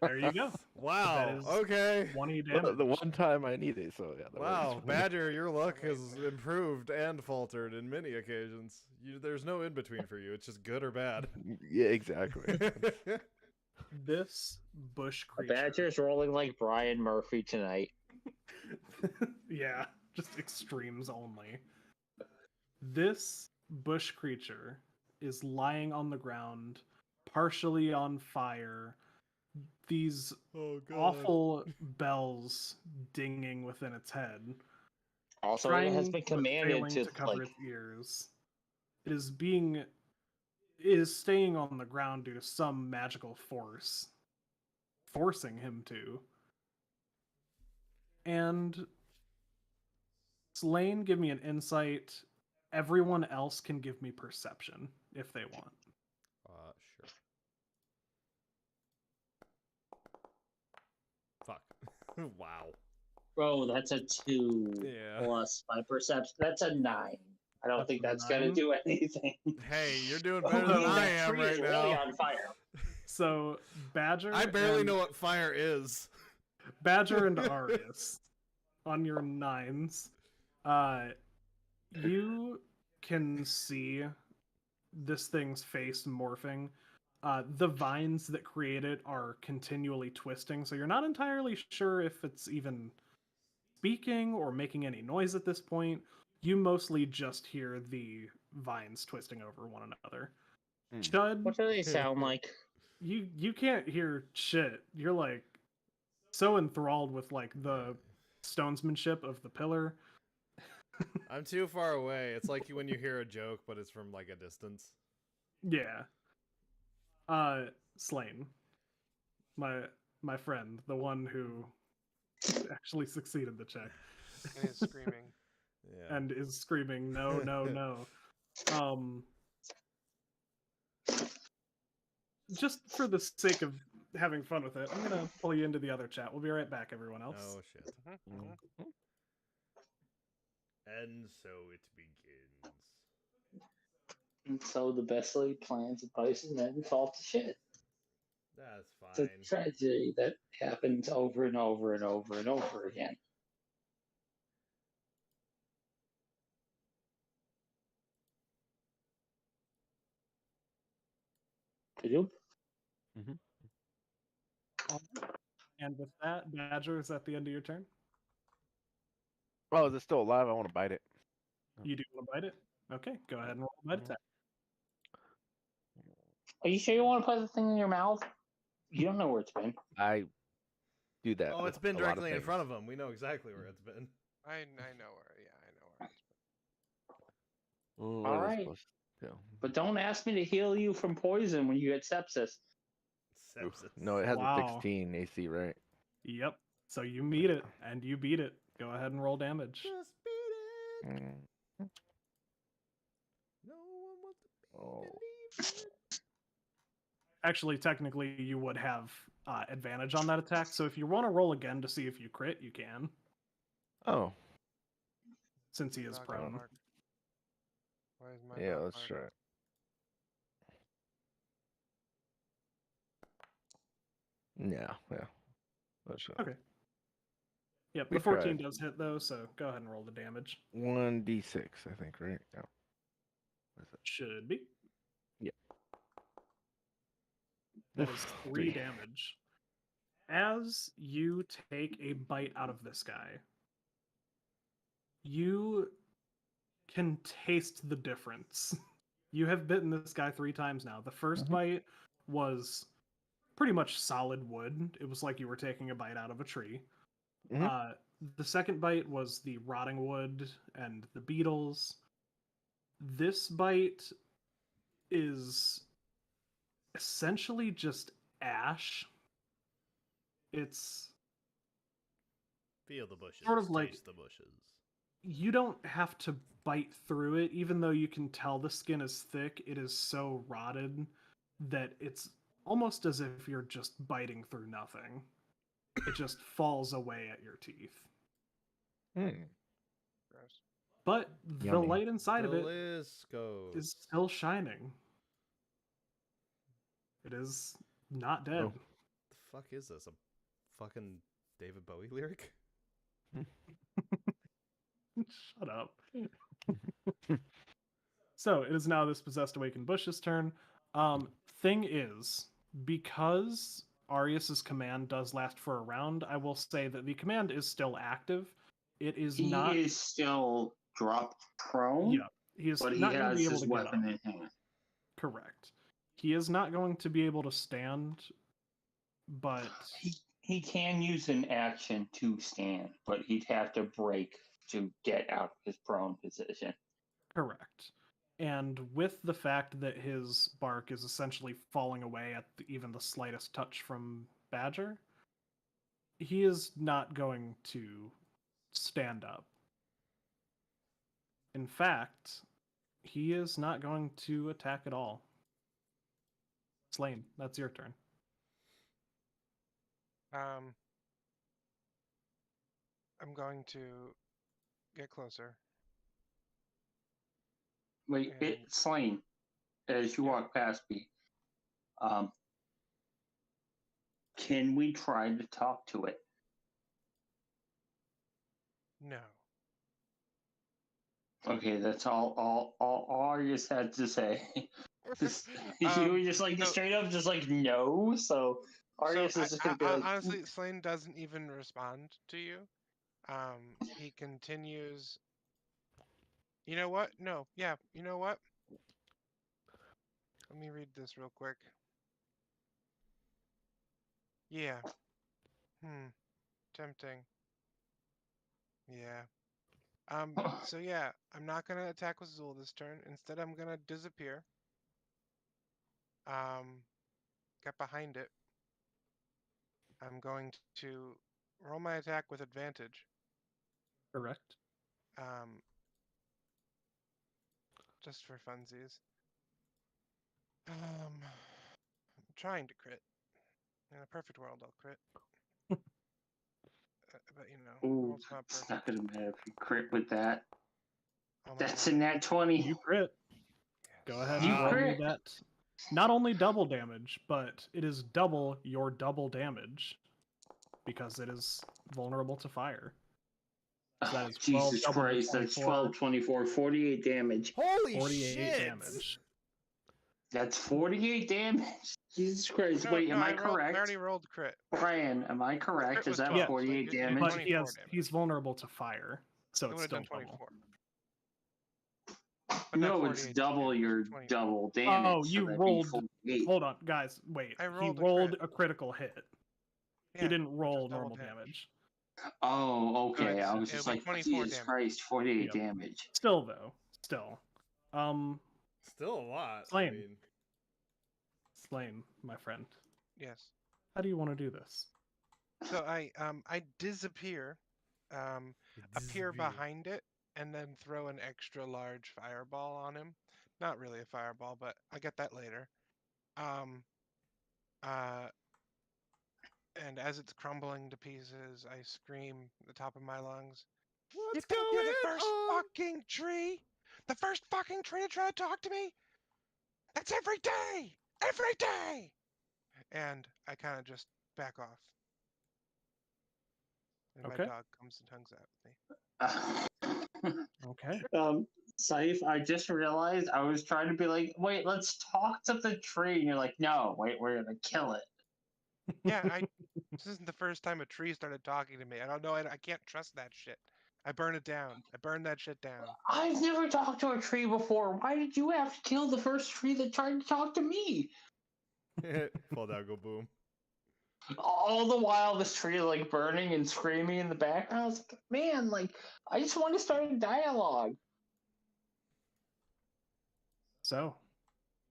There you go. Wow. is Okay. 20 Well, damage. the one time I need it, so yeah. that Wow, works. Badger, your luck has improved and faltered in many occasions. There's no in between for you. It's just good or bad. Yeah, exactly. This bush The creature. Badger's rolling like Brian Murphy tonight. Yeah, just extremes only. This bush creature is lying on the ground, partially on fire. These awful bells dinging within its head. Also, it has been but commanded failing to cover like its ears. It is staying on the ground due to some magical force forcing him to. And Slane, give me an insight. Everyone else can give me perception if they want. Sure. Fuck. Wow. Oh, that's a 2 Yeah. plus my perception. That's a 9. I don't That's think a that's gonna 9? do anything. Hey, you're doing better Although than I that am tree right is really now. on fire. So Badger. I barely and, know what fire is. Badger and Arius on your 9s. You can see this thing's face morphing. The vines that create it are continually twisting, so you're not entirely sure if it's even speaking or making any noise at this point. You mostly just hear the vines twisting over one another. Hmm. Chud, What do they sound like? you can't hear shit. You're like so enthralled with like the stonesmanship of the pillar. I'm too far away. It's like when you hear a joke, but it's from like a distance. Yeah. Slane. My friend, the one who actually succeeded the check. And is screaming. Yeah. And is screaming, no, no, no. Just for the sake of having fun with it, I'm gonna pull you into the other chat. We'll be right back, everyone else. Oh shit. Mm-hmm. And so it begins. And so the best laid plans, advice, and then fall to shit. That's It's a fine. tragedy that happens over and over and over and over again. Kadoop? And with that, Badger, is at the end of your turn. Oh, is it still alive? I want to bite it. You do want to bite it? Okay, go ahead and roll a bite attack. Are you sure you want to put the thing in your mouth? You don't know where it's been. I do that. Oh, with it's been a lot of directly in things. front of him. We know exactly where it's been. I know where. Yeah, I know where. Well, All what is right. supposed to do? But don't ask me to heal you from poison when you get sepsis. Oof. Sepsis. No, it has Wow. a 16 AC, right? Yep. So you meet it, and you beat it. Go ahead and roll damage. Just beat it. Mm. No one wants to Oh. believe it. Actually, technically, you would have advantage on that attack. So if you want to roll again to see if you crit, you can, Oh, since he is Dog prone. mark. Why is my yeah, dog let's mark? try it. Yeah. Let's try it. Okay. Yep, We the 14 tried. does hit, though, so go ahead and roll the damage. 1d6, I think, right? Yeah. What is it? Should be. Yep. That is Oof, 3 damage. As you take a bite out of this guy, you can taste the difference. You have bitten this guy 3 times now. The first bite was pretty much solid wood. It was like you were taking a bite out of a tree. Mhm. The second bite was the rotting wood and the beetles. This bite is essentially just ash. It's Feel the bushes. Sort of like- taste the bushes. you don't have to bite through it, even though you can tell the skin is thick. It is so rotted that it's almost as if you're just biting through nothing. It just falls away at your teeth. Mm. Gross. But the Yummy. light inside of it Delisco. is still shining. It is not dead. The fuck is this? A fucking David Bowie lyric? Shut up. So it is now this possessed awakened bush's turn. Thing is, because Arius's command does last for a round, I will say that the command is still active. It is He not. is still dropped prone, Yeah, he is but he not going to has be able his to get up. weapon in hand. Correct. He is not going to be able to stand, but He can use an action to stand, but he'd have to break to get out of his prone position. correct. And with the fact that his bark is essentially falling away at even the slightest touch from Badger, he is not going to stand up. In fact, he is not going to attack at all. Slain, that's your turn. I'm going to get closer. Wait, And- it's slain as you walk past me. Can we try to talk to it? No. Okay, that's all Arius had to say. You were just like so- straight up, just like no. So Arius So is just gonna be like, honestly, Slane doesn't even respond to you. He continues. You know what? No, yeah. You know what? Let me read this real quick. Yeah. Tempting. Yeah. So yeah, I'm not gonna attack with Zul this turn. Instead, I'm gonna disappear. Get behind it. I'm going to roll my attack with advantage. Correct. Just for funsies. I'm trying to crit. In a perfect world, I'll crit. But you know, ooh, world's not it's perfect. not gonna matter if you crit with that. Oh my That's God. a nat 20. You crit. Go ahead You and roll me crit. that. Not only double damage, but it is double your double damage because it is vulnerable to fire. So that is 12 Jesus double to Christ, that's 24. 12, 24, 48 damage. Holy 48 shit! damage. That's 48 damage. Jesus Christ. No, Wait, am I I correct? already rolled crit. Brian, am I correct? Crit Is was that 12, so 48 you did damage? But 24 damage. he's vulnerable to fire, so It it's would have still done double. 24. But not No, it's 48 double damage, your 20. double damage. Oh, so you that'd be rolled. 48. Hold on, guys. Wait. I He rolled a rolled crit. a critical hit. Yeah, He didn't which was roll double normal damage. Oh, okay. it's- I was it'll just be like, 24 Jesus damage. Christ, 48 Yep. damage. Still though. Still. Still a lot. Slain. I mean, Slain, my friend. Yes. How do you want to do this? So I disappear, appear behind it, and then throw an extra large fireball on him. Not really a fireball, but I get that later. And as it's crumbling to pieces, I scream at the top of my lungs, "You What's think you're the going first on? fucking tree? The first fucking tree to try to talk to me? That's every day! Every day!" And I kind of just back off. And Okay. my dog comes and hangs out with me. Okay. Saif, I just realized I was trying to be like, wait, let's talk to the tree. And you're like, no, wait, we're going to kill it. Yeah, this isn't the first time a tree started talking to me. I don't know. I can't trust that shit. I burn it down. I burn that shit down. I've never talked to a tree before. Why did you have to kill the first tree that tried to talk to me? Fall down, go boom. All the while, this tree like burning and screaming in the background. I was like, man, like, I just want to start a dialogue. So,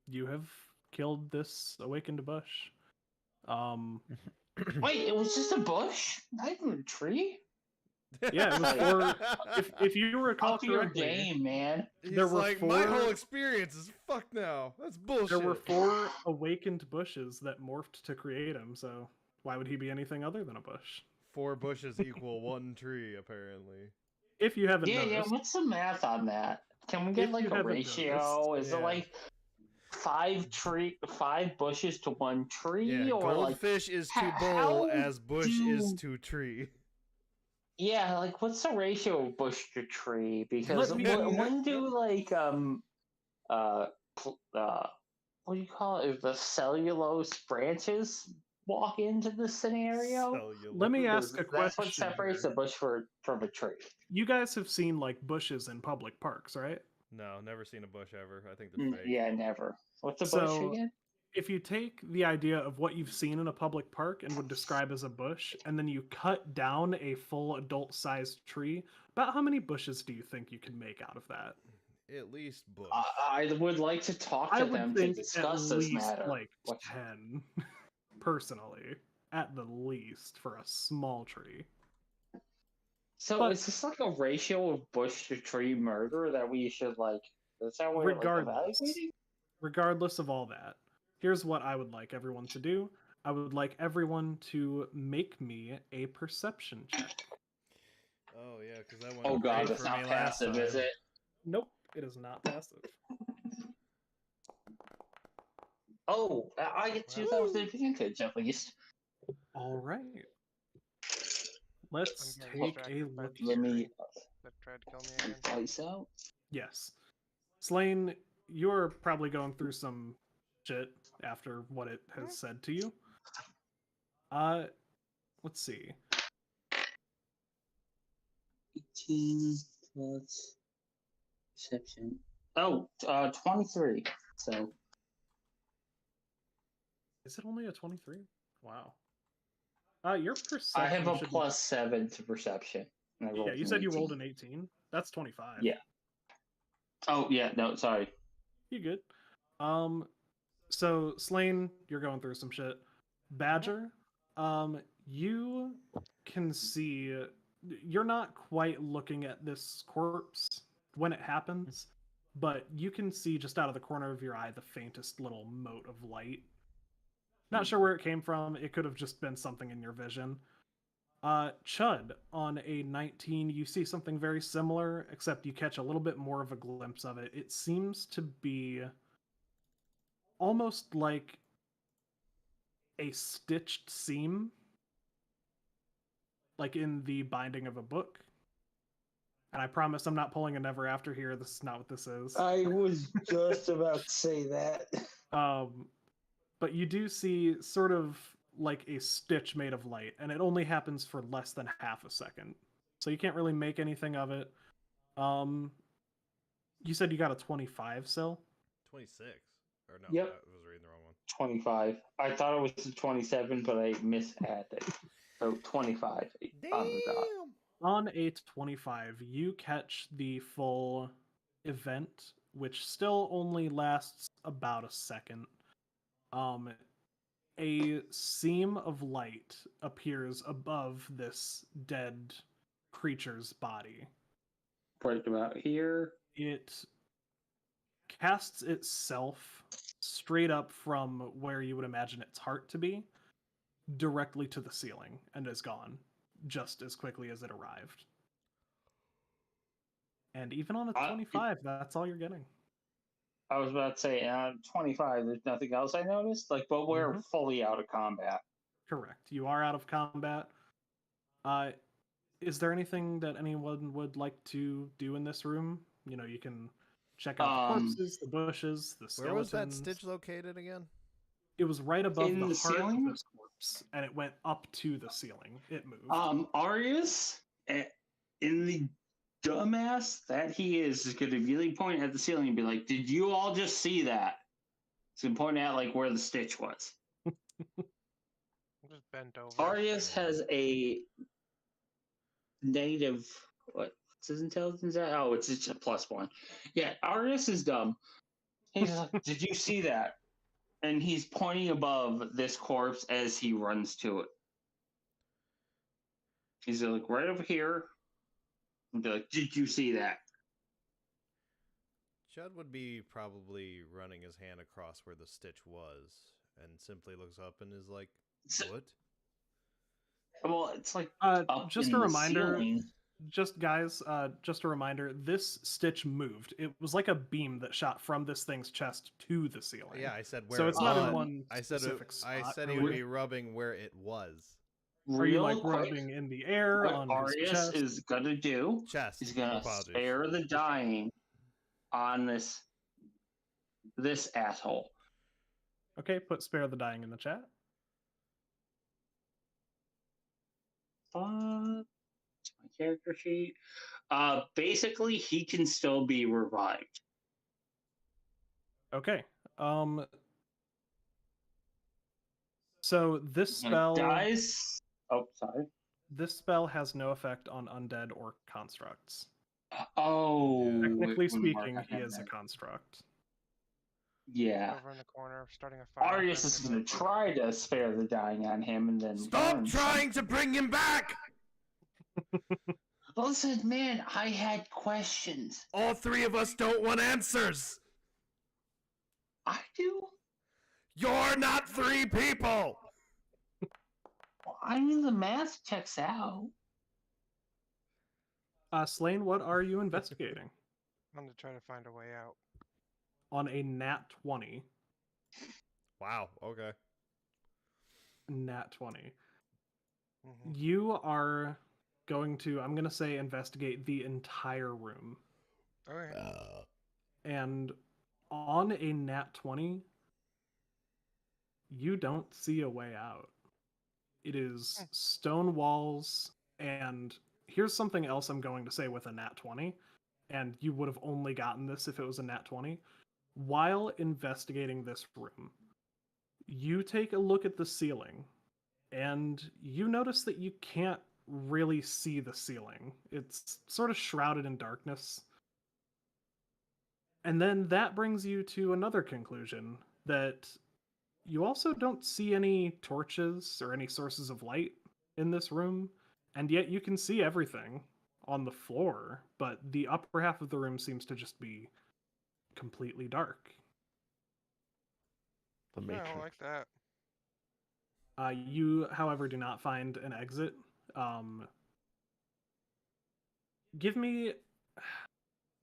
you have killed this awakened bush. Wait, it was just a bush? Not even a tree? Yeah, it was four. If you recall Up your correctly, game, man. He's there were like, my whole four- experience is fucked now. That's bullshit. there were 4 awakened bushes that morphed to create him. So why would he be anything other than a bush? 4 bushes equal 1 tree, apparently. If you haven't Yeah, noticed, what's the math on that? Can we get If like you a haven't ratio? noticed, Is it yeah. like 5 bushes to one tree, Yeah, or like goldfish is to how bull as bush is do- to tree. yeah, like what's the ratio of bush to tree? Because Let me- when do like what do you call it? The cellulose branches walk into the scenario? Let me Cellulose. ask a That's what question separates here. the bush from a tree. You guys have seen like bushes in public parks, right? No, never seen a bush ever. I think they're fake. Yeah, never. What's a bush So, again? if you take the idea of what you've seen in a public park and would describe as a bush, and then you cut down a full adult-sized tree, about how many bushes do you think you can make out of that? At least bush. I would like to talk I to would them to think discuss at this least matter. like What- 10, personally, at the least for a small tree. So But- is this like a ratio of bush to tree murder that we should like? Is that what we're like Regardless. evaluating? Regardless of all that, here's what I would like everyone to do. I would like everyone to make me a perception check. Oh yeah, because that went Oh god, great that's for me not last passive, time. is it? Nope, it is not passive. Oh, I get to use that with advantage at least. All right. Let's I'm getting take a distracted by look the Let here. me That tried to kill me again. dice out. Yes. Slane, you're probably going through some shit after what it has said to you. Let's see. 18 plus perception. Oh, 23. So Is it only a 23? Wow. Your perception I have a should be- plus 7 to perception. and I Yeah, rolled you an said you 18. rolled an 18. That's 25. Yeah. Oh yeah, no, sorry. You good. So Slane, you're going through some shit. Badger, you can see you're not quite looking at this corpse when it happens, but you can see just out of the corner of your eye the faintest little mote of light. Not sure where it came from. It could have just been something in your vision. Chud, on a 19, you see something very similar, except you catch a little bit more of a glimpse of it. It seems to be almost like a stitched seam, like in the binding of a book. And I promise I'm not pulling a Never After here. This is not what this is. I was just about to say that. But you do see sort of like a stitch made of light, and it only happens for less than half a second. So you can't really make anything of it. You said you got a 25, Sil? 26. Or no, Yep. I was reading the wrong one. 25. I thought it was 27, but I misheard it. So 25 on the dot. On a 25, you catch the full event, which still only lasts about a second. A seam of light appears above this dead creature's body. Right about here. It casts itself straight up from where you would imagine its heart to be, directly to the ceiling, and is gone just as quickly as it arrived. And even on a 25, that's all you're getting. I was about to say, 25, there's nothing else I noticed. Like, but we're Mhm. fully out of combat. Correct. You are out of combat. Is there anything that anyone would like to do in this room? You know, you can check out the corpses, the bushes, the skeletons. Where was that stitch located again? It was right above In the the heart ceiling? of this corpse, and it went up to the ceiling. It moved. Arius, in the dumbass that he is going to really point at the ceiling and be like, "Did you all just see that?" He's going to point out like where the stitch was. I'm just bent over. Arius has a negative. What's his intelligence at? Oh, it's just a +1. Yeah, Arius is dumb. He's like, "Did you see that?" And he's pointing above this corpse as he runs to it. He's like right over here. And be like, "Did you see that?" Chud would be probably running his hand across where the stitch was and simply looks up and is like, So- what? Well, it's like up Just in a the reminder, ceiling. Just guys, just a reminder, this stitch moved. It was like a beam that shot from this thing's chest to the ceiling. Yeah, I said where So it it's not in was. one I said specific spot. I said or he would whatever. be rubbing where it was. Are you Real like quick, rubbing in the air what on his Arius chest? is gonna do Chest. is gonna Apologies. spare the dying on this asshole. Okay, put spare the dying in the chat. My character sheet. Basically, he can still be revived. Okay. So this spell Dies. Oh, sorry. This spell has no effect on undead or constructs. Oh, Yeah. Technically it wouldn't work speaking, on he him is a then. construct. Yeah. Over in the corner, starting a fire. Arius is going to try to spare the dying on him and then Stop learn trying to bring him back! Listen, man, I had questions. All three of us don't want answers! I do. You're not three people! Well, I mean, the math checks out. Slane, what are you investigating? I'm going to try to find a way out. On a nat 20. Wow, okay. Nat 20. Mhm. You are going to, I'm going to say, investigate the entire room. Okay. And on a nat 20, you don't see a way out. It is stone walls, and here's something else I'm going to say with a nat 20, and you would have only gotten this if it was a nat 20. While investigating this room, you take a look at the ceiling, and you notice that you can't really see the ceiling. It's sort of shrouded in darkness. And then that brings you to another conclusion, that you also don't see any torches or any sources of light in this room, and yet you can see everything on the floor, but the upper half of the room seems to just be completely dark. The Yeah, Matrix. I like that. You, however, do not find an exit. Give me,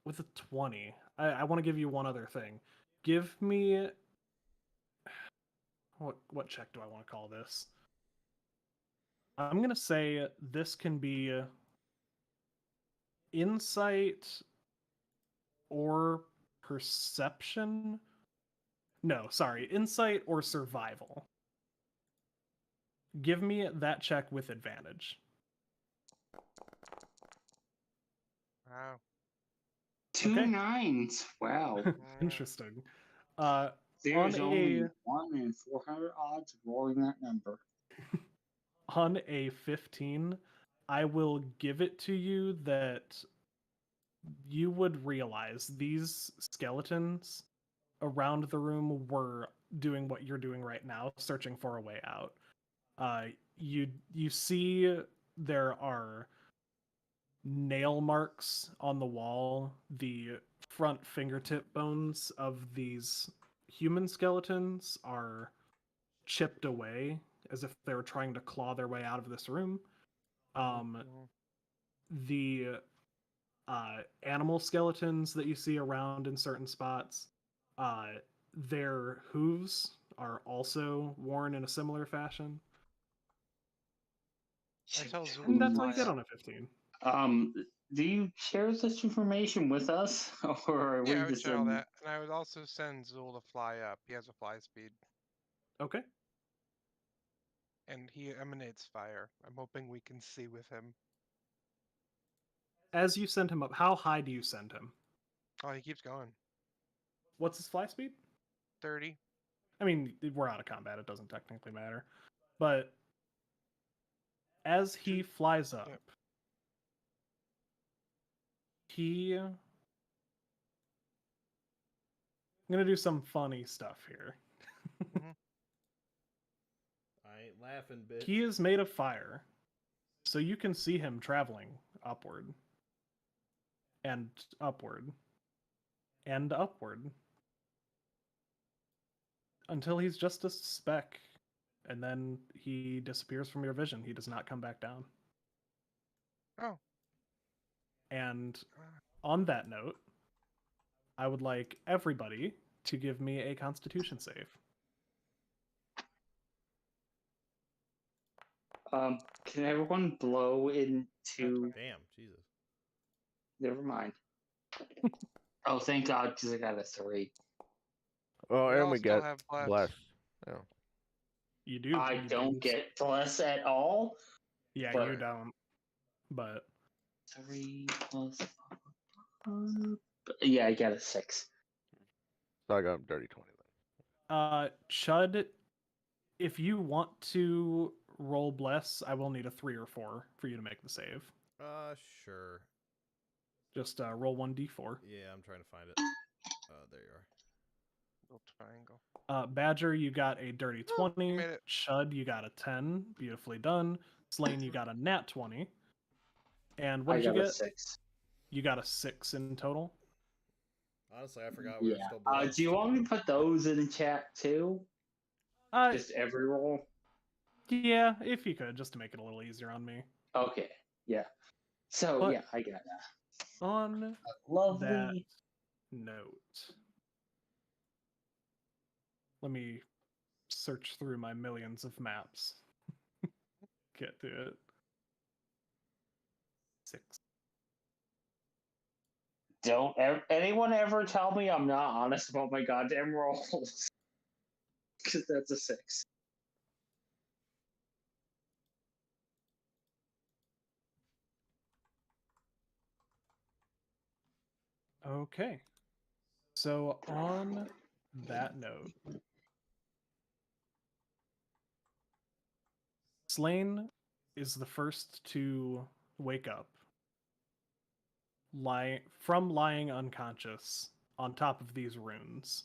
with a 20, I want to give you one other thing. Give me, what check do I want to call this? I'm going to say this can be insight or perception. No, sorry, insight or survival. Give me that check with advantage. Wow. Two Okay. 9s. Wow. Interesting. There's On only a 1 in 400 odds of rolling that number. on a 15, I will give it to you that you would realize these skeletons around the room were doing what you're doing right now, searching for a way out. You see there are nail marks on the wall. The front fingertip bones of these human skeletons are chipped away as if they were trying to claw their way out of this room. The animal skeletons that you see around in certain spots, their hooves are also worn in a similar fashion. I tell Zool And to that's all you fly get up. on a 15. Do you share this information with us, or are Yeah, I we would just share all that, and I would also send Zool to fly up. He has a fly speed, Okay. and he emanates fire. I'm hoping we can see with him. As you send him up, how high do you send him? Oh, he keeps going. What's his fly speed? 30. I mean, we're out of combat. It doesn't technically matter. But as he flies up, Yep. I'm going to do some funny stuff here. I ain't laughing, bitch. He is made of fire, so you can see him traveling upward and upward and upward until he's just a speck, and then he disappears from your vision. He does not come back down. Oh. And on that note, I would like everybody to give me a Constitution save. Can everyone blow into? Damn, Jesus. Never mind. Oh, thank God, because I got a 3. Oh, We and all we still got have bless. bless. Yeah. You do. I you don't do. get bless at all. Yeah, but- you don't. But 3 plus. Yeah, I got a 6. So I got him dirty 20 then. Chud, if you want to roll bless, I will need a 3 or 4 for you to make the save. Sure. Just roll 1d4. Yeah, I'm trying to find it. There you are. Little triangle. Badger, you got a dirty 20. made it. Chud, you got a 10. Beautifully done. Slane, you got a nat 20. And what I did you got a get? 6. You got a 6 in total. Honestly, I forgot we were Yeah. still blessed. Do you want me to put those in the chat too? Just every roll? Yeah, if you could, just to make it a little easier on me. Okay. Yeah. So, But- yeah, I got that. On Lovely. that note, let me search through my millions of maps. Get to it. 6. Don't anyone ever tell me I'm not honest about my goddamn rolls. Because that's a 6. Okay. So on that note, Slane is the first to wake up, lying unconscious on top of these runes.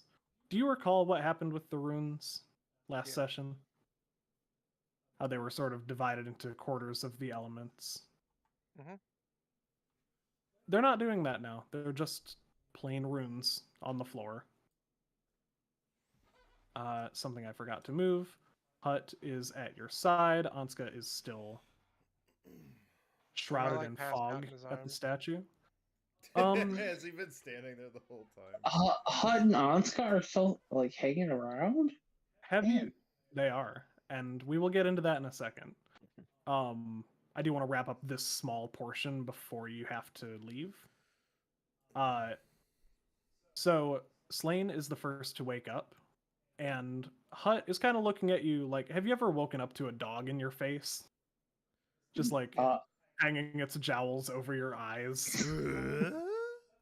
Do you recall what happened with the runes last Yeah. session? How they were sort of divided into quarters of the elements. Mhm. They're not doing that now. They're just plain runes on the floor. Something I forgot to move. Hut is at your side. Anska is still shrouded like, in passed out fog in his at the arms? statue. Has he been standing there the whole time? Hut and Anska are still, like, hanging around? Have Man. you? They are, and we will get into that in a second. I do want to wrap up this small portion before you have to leave. So Slane is the first to wake up, and Hut is kind of looking at you like, have you ever woken up to a dog in your face? Just like hanging its jowls over your eyes.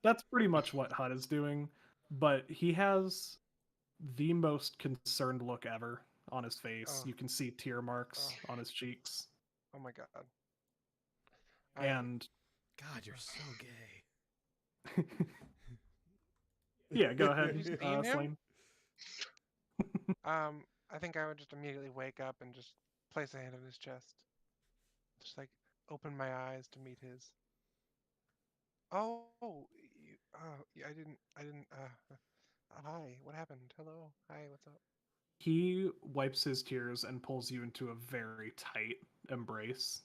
That's pretty much what Hut is doing, but he has the most concerned look ever on his face. Oh. You can see tear marks Oh. on his cheeks. Oh my god. And God, you're so gay. yeah, go ahead, Have you seen him? Slane. I think I would just immediately wake up and just place a hand on his chest. Just like open my eyes to meet his. Oh, I didn't, hi, what happened? Hello, hi, what's up? He wipes his tears and pulls you into a very tight embrace.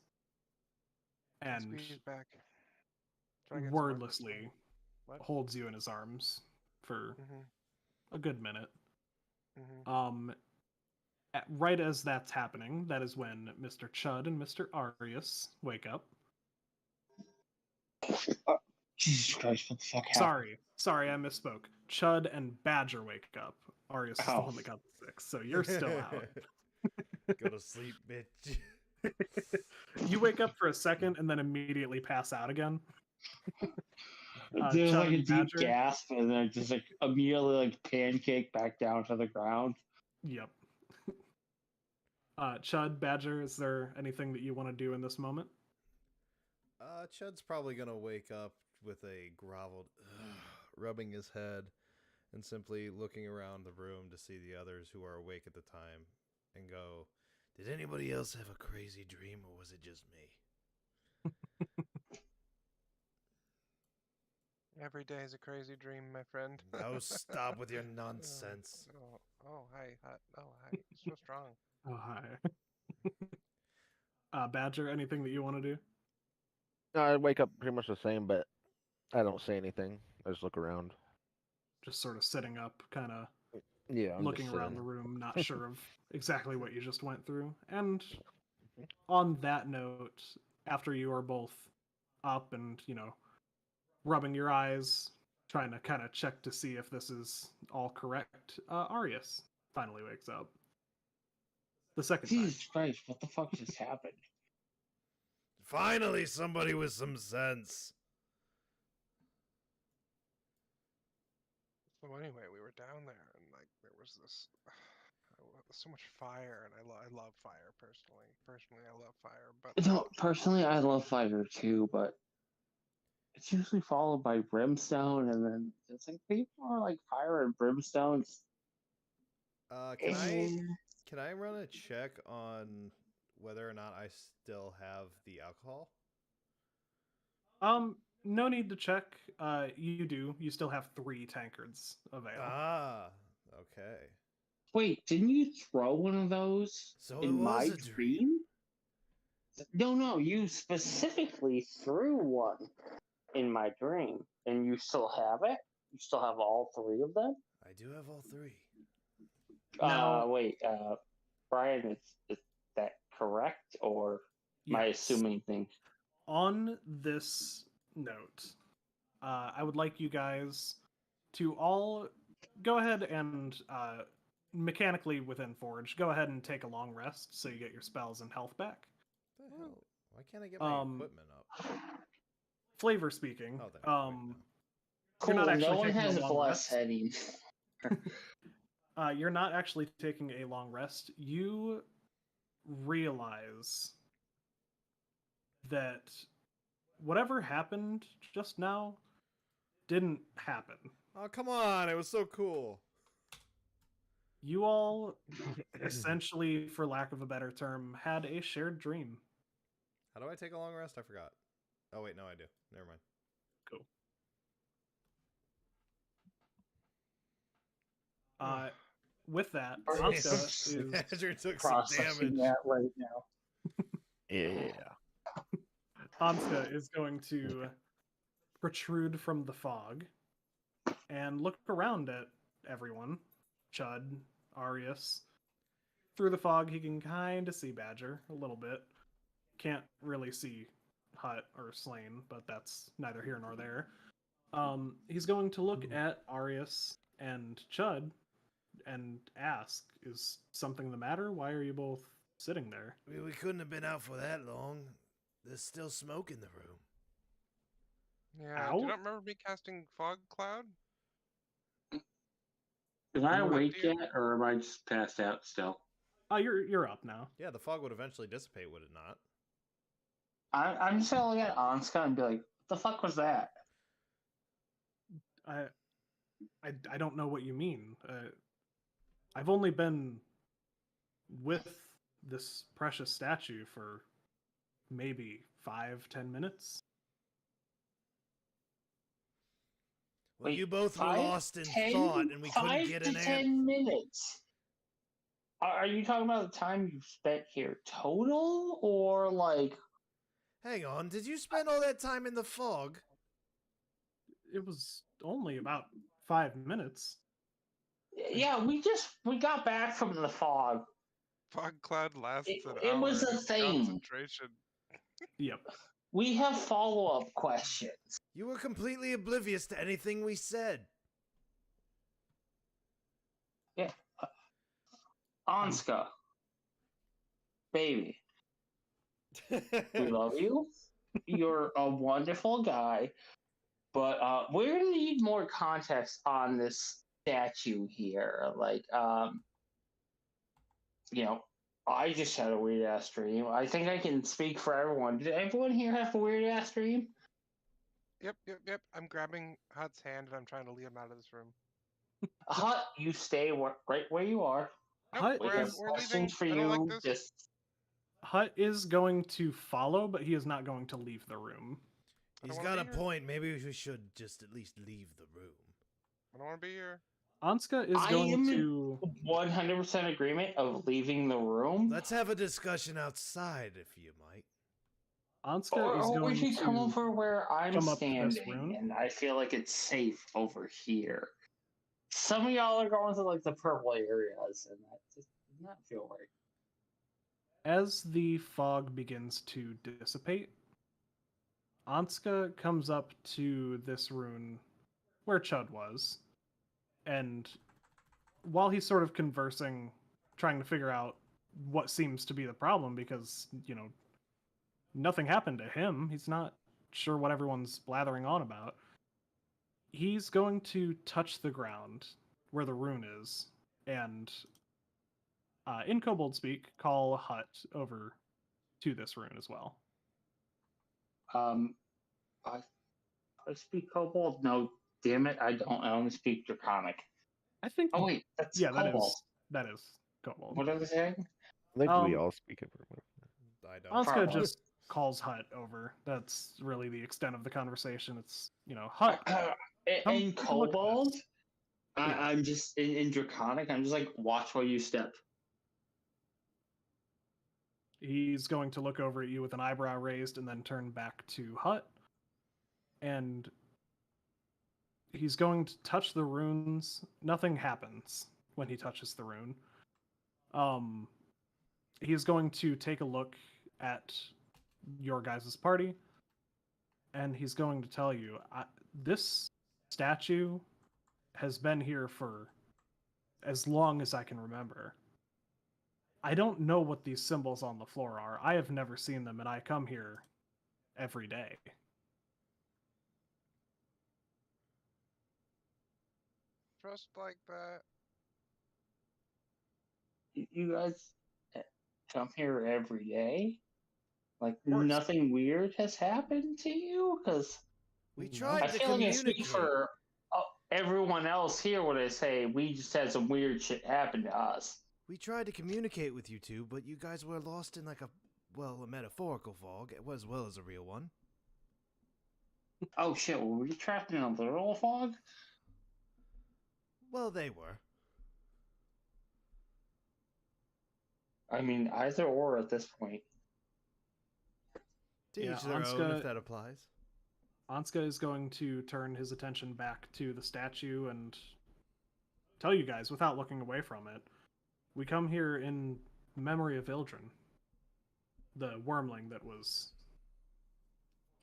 And Squeeze back. Try to get some wordlessly What? holds you in his arms for Mhm. a good minute. Mhm. Right as that's happening, that is when Mr. Chud and Mr. Arius wake up. Jesus Christ, what the fuck happened? Sorry, I misspoke. Chud and Badger wake up. Arius is the Oh. one that got the 6, so you're still out. Go to sleep, bitch. You wake up for a second and then immediately pass out again. There's Chud like a and deep Badger? gasp, and then just like immediately like pancake back down to the ground. Yep. Chud, Badger, is there anything that you want to do in this moment? Chud's probably gonna wake up with a groveled, rubbing his head, and simply looking around the room to see the others who are awake at the time, and go, "Did anybody else have a crazy dream, or was it just me?" Every day is a crazy dream, my friend. Now stop with your nonsense. Hi. Oh, hi. You're so strong. Oh, hi. Badger, anything that you want to do? I wake up pretty much the same, but I don't say anything. I just look around. Just sort of sitting up, kind of Yeah, I'm looking just around sitting. the room, not sure of exactly what you just went through. And on that note, after you are both up and, rubbing your eyes, trying to kind of check to see if this is all correct, Arius finally wakes up. The second time. Jesus Christ, what the fuck just happened? Finally, somebody with some sense. So anyway, we were down there, and like there was this so much fire, and I love fire personally. Personally, I love fire, but No, personally, I love fire too, but it's usually followed by brimstone, and then it's like people are like fire and brimstone. Can I run a check on whether or not I still have the alcohol? No need to check. You do. You still have 3 tankards of ale. Ah, okay. Wait, didn't you throw one of those So it in my was a dream. No, you specifically threw one in my dream, and you still have it. You still have all 3 of them. I do have all 3. Now- Wait, Brian, is that correct, or am I Yes. assuming things? On this note, I would like you guys to all go ahead and mechanically within Forge, go ahead and take a long rest so you get your spells and health back. What the hell? Why can't I get my equipment up? Flavor speaking, Oh, there. Right now. Cool. not No actually one taking a has long bless rest. heading. You're not actually taking a long rest. You realize that whatever happened just now didn't happen. Oh, come on. It was so cool. You all, essentially, for lack of a better term, had a shared dream. How do I take a long rest? I forgot. Oh, wait, no, I do. Never mind. Cool. With that, Anska is Azure took some Processing damage. that right now. Yeah. Anska is going to protrude from the fog and look around at everyone. Chud, Arius. Through the fog, he can kind of see Badger a little bit. Can't really see Hut or Slain, but that's neither here nor there. He's going to look at Arius and Chud and ask, is something the matter? Why are you both sitting there? We couldn't have been out for that long. There's still smoke in the room. yeah, Ow. do you not remember me casting fog cloud? Am I You were- awake yet, or am I just passed out still? You're up now. Yeah, the fog would eventually dissipate, would it not? I'm just gonna look at Anska and be like, "What the fuck was that?" I don't know what you mean. I've only been with this precious statue for maybe 5-10 minutes. Well, Wait, you both were 5, lost in 10, thought, and we couldn't 5 get to an 10 answer. minutes. Are you talking about the time you spent here total, or like? Hang on, did you spend all that time in the fog? It was only about 5 minutes. Yeah, we got back from the fog. Fog cloud lasts It- an it hour. was a It's thing. Concentration. Yep. We have follow-up questions. You were completely oblivious to anything we said. Anska, baby, we love you. You're a wonderful guy, but we're gonna need more context on this statue here. Like, I just had a weird ass dream. I think I can speak for everyone. Did everyone here have a weird ass dream? Yep. I'm grabbing Hut's hand and I'm trying to lead him out of this room. Hut, you stay right where you are. Nope, Hut We we're have leaving. questions for I don't like you. this. Just Hut is going to follow, but he is not going to leave the room. I He's don't got wanna a be here. point. Maybe we should just at least leave the room. I don't want to be here. Anska is I going am to 100% agreement of leaving the room. Let's have a discussion outside, if you might. Anska is Or we going should come to over where I'm come up to this standing, room. and I feel like it's safe over here. Some of y'all are going to like the purple areas, and that just does not feel right. As the fog begins to dissipate, Anska comes up to this rune where Chud was, and while he's sort of conversing, trying to figure out what seems to be the problem, because, nothing happened to him. He's not sure what everyone's blathering on about. He's going to touch the ground where the rune is, and in Kobold speak, call Hut over to this rune as well. I speak Kobold. No, damn it, I don't. I only speak Draconic. I think. Oh wait, that's Yeah, Kobold. that is Kobold. What are they saying? I think we Um, all speak it. I don't. Anska Probably. just calls Hut over. That's really the extent of the conversation. It's, Hut. In take a look at Kobold, this. Yeah. I'm just in Draconic. I'm just like, watch where you step. He's going to look over at you with an eyebrow raised and then turn back to Hut. And he's going to touch the runes. Nothing happens when he touches the rune. He's going to take a look at your guys' party, and he's going to tell you, this statue has been here for as long as I can remember. I don't know what these symbols on the floor are. I have never seen them, and I come here every day. Just like that. You guys come here every day? Like, course. nothing weird has happened to you? Because We No. tried I to feel like I speak communicate. for everyone else here when I say we just had some weird shit happen to us. We tried to communicate with you two, but you guys were lost in like a metaphorical fog as well as a real one. Oh shit, were we trapped in a literal fog? Well, they were. I mean, either or at this point. To Yeah, each their own, Anska- if that applies. Anska is going to turn his attention back to the statue and tell you guys, without looking away from it, we come here in memory of Ildren, the wormling that was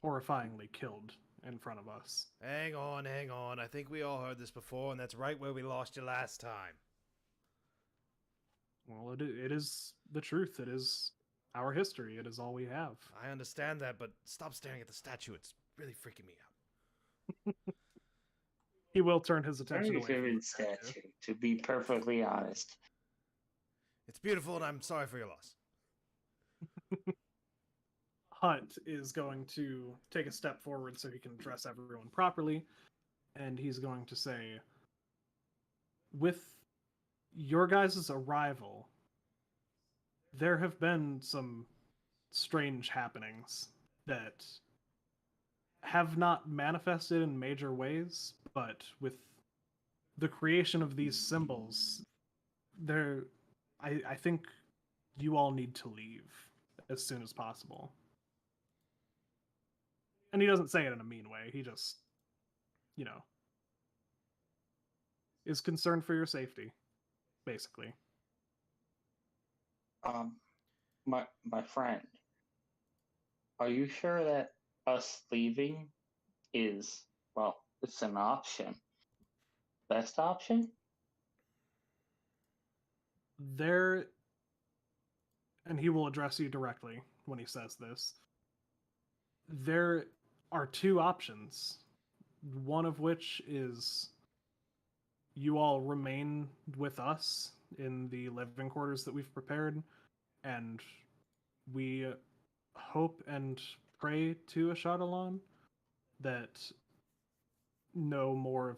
horrifyingly killed in front of us. Hang on. I think we all heard this before, and that's right where we lost you last time. Well, it is the truth. It is our history. It is all we have. I understand that, but stop staring at the statue. It's really freaking me out. He will turn his attention Very away from vivid the statue. statue, to be perfectly honest. It's beautiful, and I'm sorry for your loss. Hunt is going to take a step forward so he can address everyone properly, and he's going to say, with your guys' arrival, there have been some strange happenings that have not manifested in major ways, but with the creation of these symbols, I think you all need to leave as soon as possible. And he doesn't say it in a mean way. He just, is concerned for your safety, basically. My friend, are you sure that us leaving is, well, it's an option? Best option? There, and he will address you directly when he says this, there are two options, one of which is you all remain with us in the living quarters that we've prepared, and we hope and pray to Ashadalon that no more of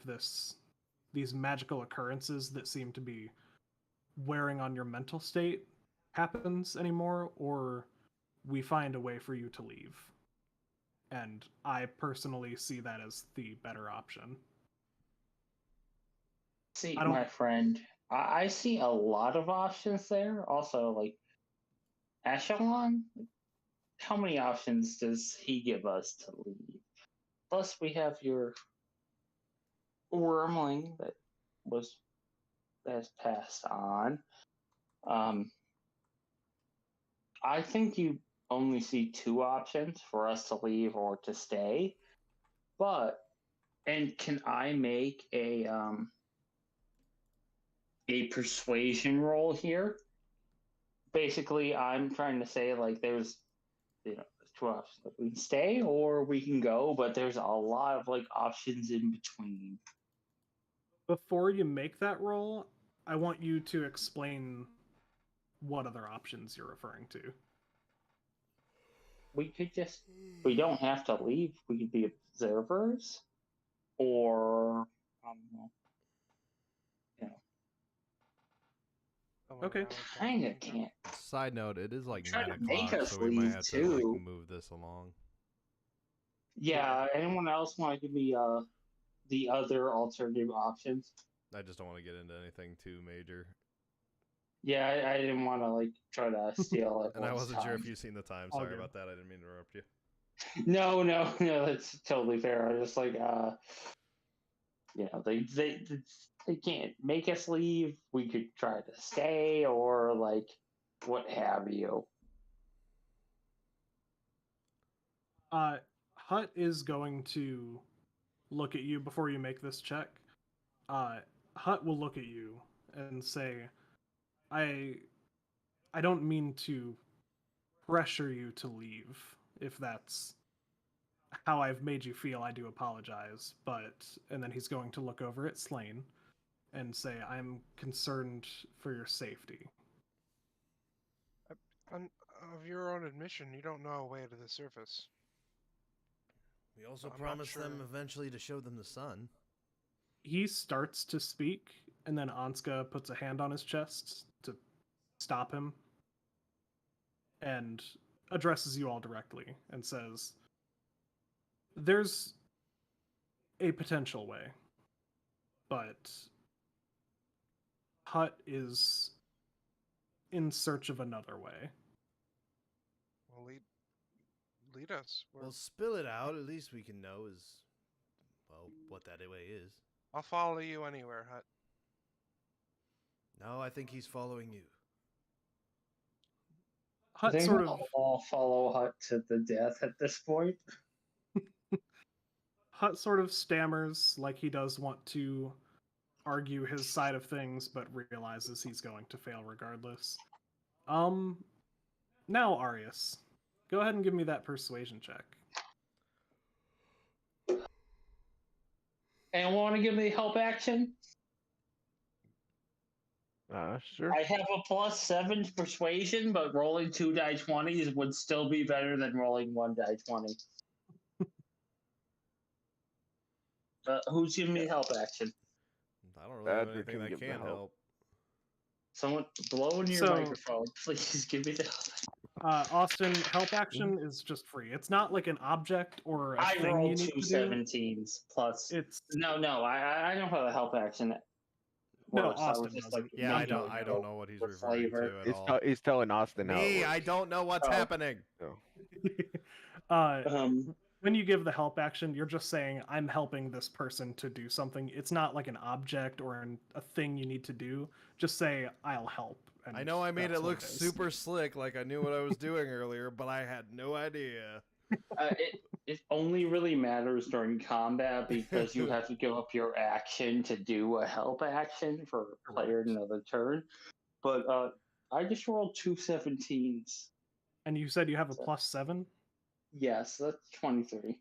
these magical occurrences that seem to be wearing on your mental state happens anymore, or we find a way for you to leave. And I personally see that as the better option. See, my friend, I see a lot of options there. Also, like, Echelon, how many options does he give us to leave? Plus, we have your wormling that's passed on. I think you only see two options for us to leave or to stay. And can I make a persuasion roll here? Basically, I'm trying to say like there's two options. Like, we can stay or we can go, but there's a lot of like options in between. Before you make that roll, I want you to explain what other options you're referring to. We don't have to leave. We could be observers, or I don't know. Okay. Kind of can't. Side note: it is like Try 9 to make o'clock, us so we might leave, have to too. like move this along. Yeah. Anyone else want to give me the other alternative options? I just don't want to get into anything too major. Yeah, I didn't want to like try to steal it. And I wasn't sure if you've seen the time. All Sorry good. about that. I didn't mean to interrupt you. No, that's totally fair. I just like they can't make us leave. We could try to stay or like what have you. Hut is going to look at you before you make this check. Hut will look at you and say, I don't mean to pressure you to leave. If that's how I've made you feel, I do apologize. And then he's going to look over at Slain and say, I'm concerned for your safety. Of your own admission, you don't know a way to the surface. We also I'm promised not them sure. eventually to show them the sun. He starts to speak, and then Anska puts a hand on his chest to stop him and addresses you all directly and says, there's a potential way, but Hut is in search of another way. Well, lead us. Well, spill it out. At least we can know what that way is. I'll follow you anywhere, Hut. No, I think he's following you. I Hut think sort we'll of all follow Hut to the death at this point. Hut sort of stammers like he does want to argue his side of things, but realizes he's going to fail regardless. Now Arius, go ahead and give me that persuasion check. And want to give me help action? Sure. I have a +7 to persuasion, but rolling 2 die 20s would still be better than rolling 1 die 20. Who's giving me help action? I don't really have Adric anything can that give the can help. help. Someone blow in your So- microphone. Please give me the help. Austin, help action is just free. It's not like an object or a I thing you rolled need two to do. 17s plus. It's No, I know how the help action No, works. I was Austin just doesn't. like, Yeah, no, I don't know what he's with referring flavor. to at all. He's telling Austin how it Me, works. I don't know what's Oh. happening. When you give the help action, you're just saying, I'm helping this person to do something. It's not like an object or a thing you need to do. Just say, I'll help. And I know I made that's it what look is. super slick, like I knew what I was doing earlier, but I had no idea. It only really matters during combat because you have to give up your action to do a help action for a player another turn. But I just rolled 2 17s. And you said you have a +7? Yes, that's 23.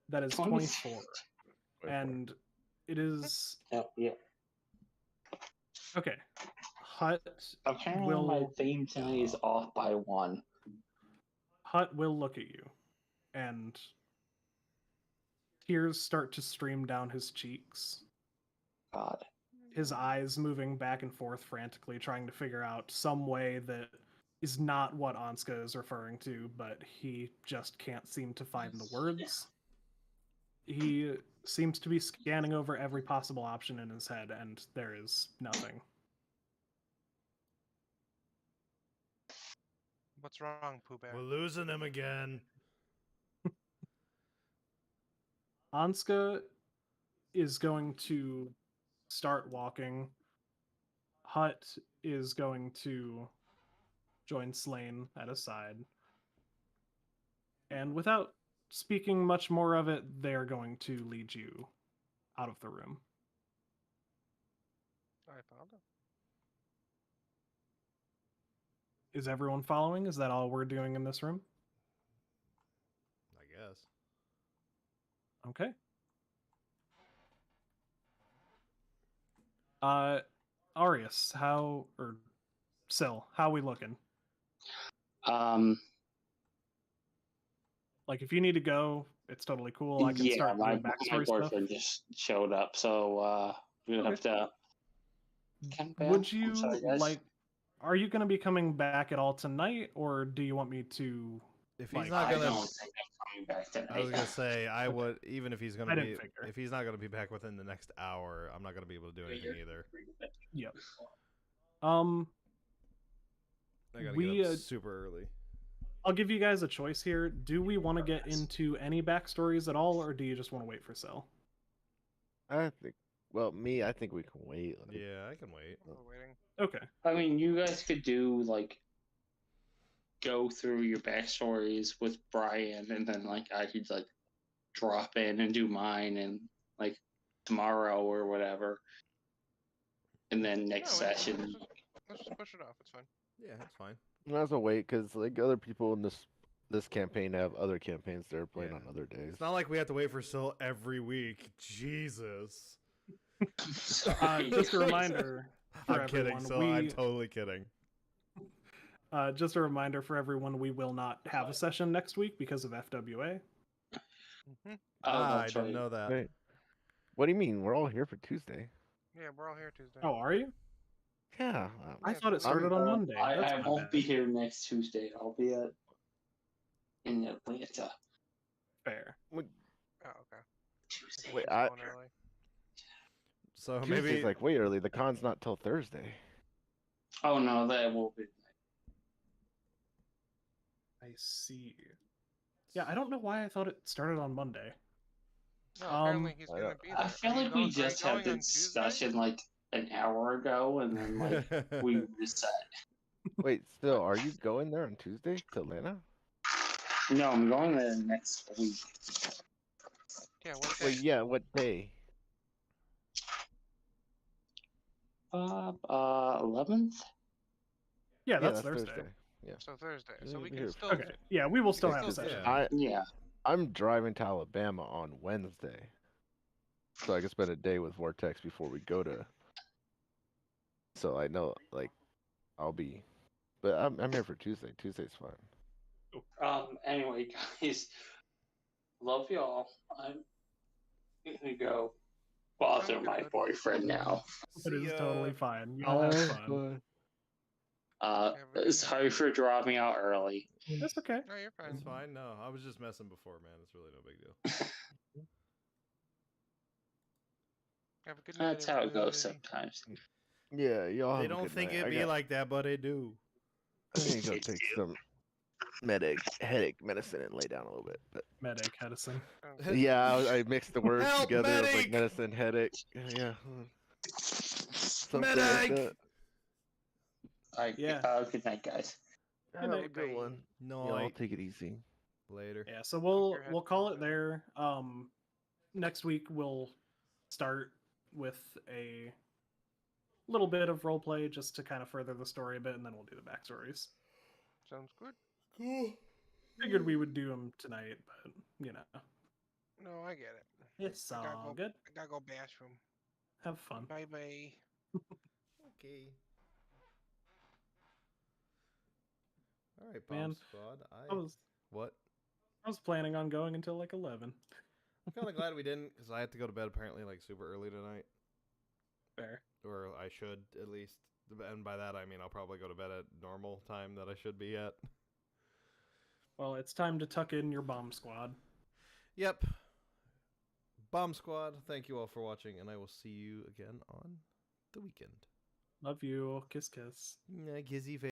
That is 24. And it is... Oh, yeah. Okay. Hut Apparently my will... theme tonight is off by 1. Hut will look at you, and tears start to stream down his cheeks. God. His eyes moving back and forth frantically, trying to figure out some way that is not what Anska is referring to, but he just can't seem to find the words. He seems to be scanning over every possible option in his head, and there is nothing. What's wrong, Pooh Bear? We're losing him again. Anska is going to start walking. Hut is going to join Slane at his side. And without speaking much more of it, they are going to lead you out of the room. I found him. Is everyone following? Is that all we're doing in this room? I guess. Okay. Arius, Syl, how we looking? Like, if you need to go, it's totally cool. I can Yeah, start my doing backstory boyfriend stuff. just showed up, so we have to. Come back. Would I'm you sorry, guys. are you going to be coming back at all tonight, or do you want me to? If he's Like, not I gonna, don't think I'm coming back tonight. I was gonna say I would, even if he's I gonna didn't be, figure. if he's not gonna be back within the next hour, I'm not gonna be able to do anything either. Yep. I gotta We, get up super early. I'll give you guys a choice here. Do we want to get into any backstories at all, or do you just want to wait for Syl? I think. Well, I think we can wait. Like, Yeah, I can wait. We're waiting. Okay. I mean, you guys could do like go through your backstories with Brian, and then like I could like drop in and do mine, and like tomorrow or whatever, and then next No, session. Let's just push it off. It's fine. Yeah, that's fine. might as well wait because like other people in this campaign have other campaigns they're playing Yeah. on other days. It's not like we have to wait for Syl every week. Jesus. Just a reminder for I'm kidding, everyone. Syl. I'm totally kidding. Just a reminder for everyone, we will not have a session next week because of FWA. Mm-hmm. I that's didn't right. know that. Wait, what do you mean? We're all here for Tuesday. Yeah, we're all here Tuesday. Oh, are you? Yeah. I Yeah, thought it started on Monday. That's I my won't bad. be here next Tuesday. I'll be in Atlanta. Fair. Oh, okay. Tuesday. Wait, Going early. So Tuesday's maybe like way early. The con's not till Thursday. Oh no, that will be. I see. Yeah, I don't know why I thought it started on Monday. No, apparently he's I gonna don't- be there. I feel like we just had the the discussion like an hour ago, and then like we reset. Wait, still, are you going there on Tuesday to Atlanta? No, I'm going there next week. Yeah, what Wait, day? yeah, what day? 11th. Yeah, that's that's Thursday. So Thursday. Yeah, So we be can here. still. Okay. Yeah, we will still Yeah, have a 'cause- session. yeah. Yeah. I'm driving to Alabama on Wednesday, so I can spend a day with Vortex before we go to. So I know, like, I'll be, but I'm here for Tuesday. Tuesday's fine. Anyway, guys, love y'all. I'm gonna go bother Sounds my good. boyfriend now. It See is ya. totally fine. Y'all have fun. Sorry for dropping out early. That's okay. No, you're fine. It's fine. No, I was just messing before, man. It's really no big deal. Have a good night. That's how it goes everybody. sometimes. Yeah, y'all. They have a don't good think night. it'd be like that, but they do. I need to go take some headache medicine and lay down a little bit. But Medic Edison. yeah, I mixed the words Help, together. It was medic! like medicine, headache. Yeah. Something like Medic! that. Yeah. Good night, guys. Have a night, good one. No, Yeah, I'll like take it easy. later. Yeah, so your we'll call it headphones in. there. Next week we'll start with a little bit of roleplay just to kind of further the story a bit, and then we'll do the backstories. Sounds good. Cool. Figured we would do them tonight, but you know, No, I get it. it's I gotta all go- good. I gotta go bathroom. Have fun. Bye bye. Okay. All right, Man, Bomb Squad. What? I was planning on going until like 11. I'm kind of glad we didn't, because I have to go to bed apparently like super early tonight, Fair. or I should at least. And by that I mean I'll probably go to bed at normal time that I should be at. Well, it's time to tuck in your bomb squad. Yep. Bomb Squad, thank you all for watching, and I will see you again on the weekend. Love you. Kiss, kiss. Gizzy face.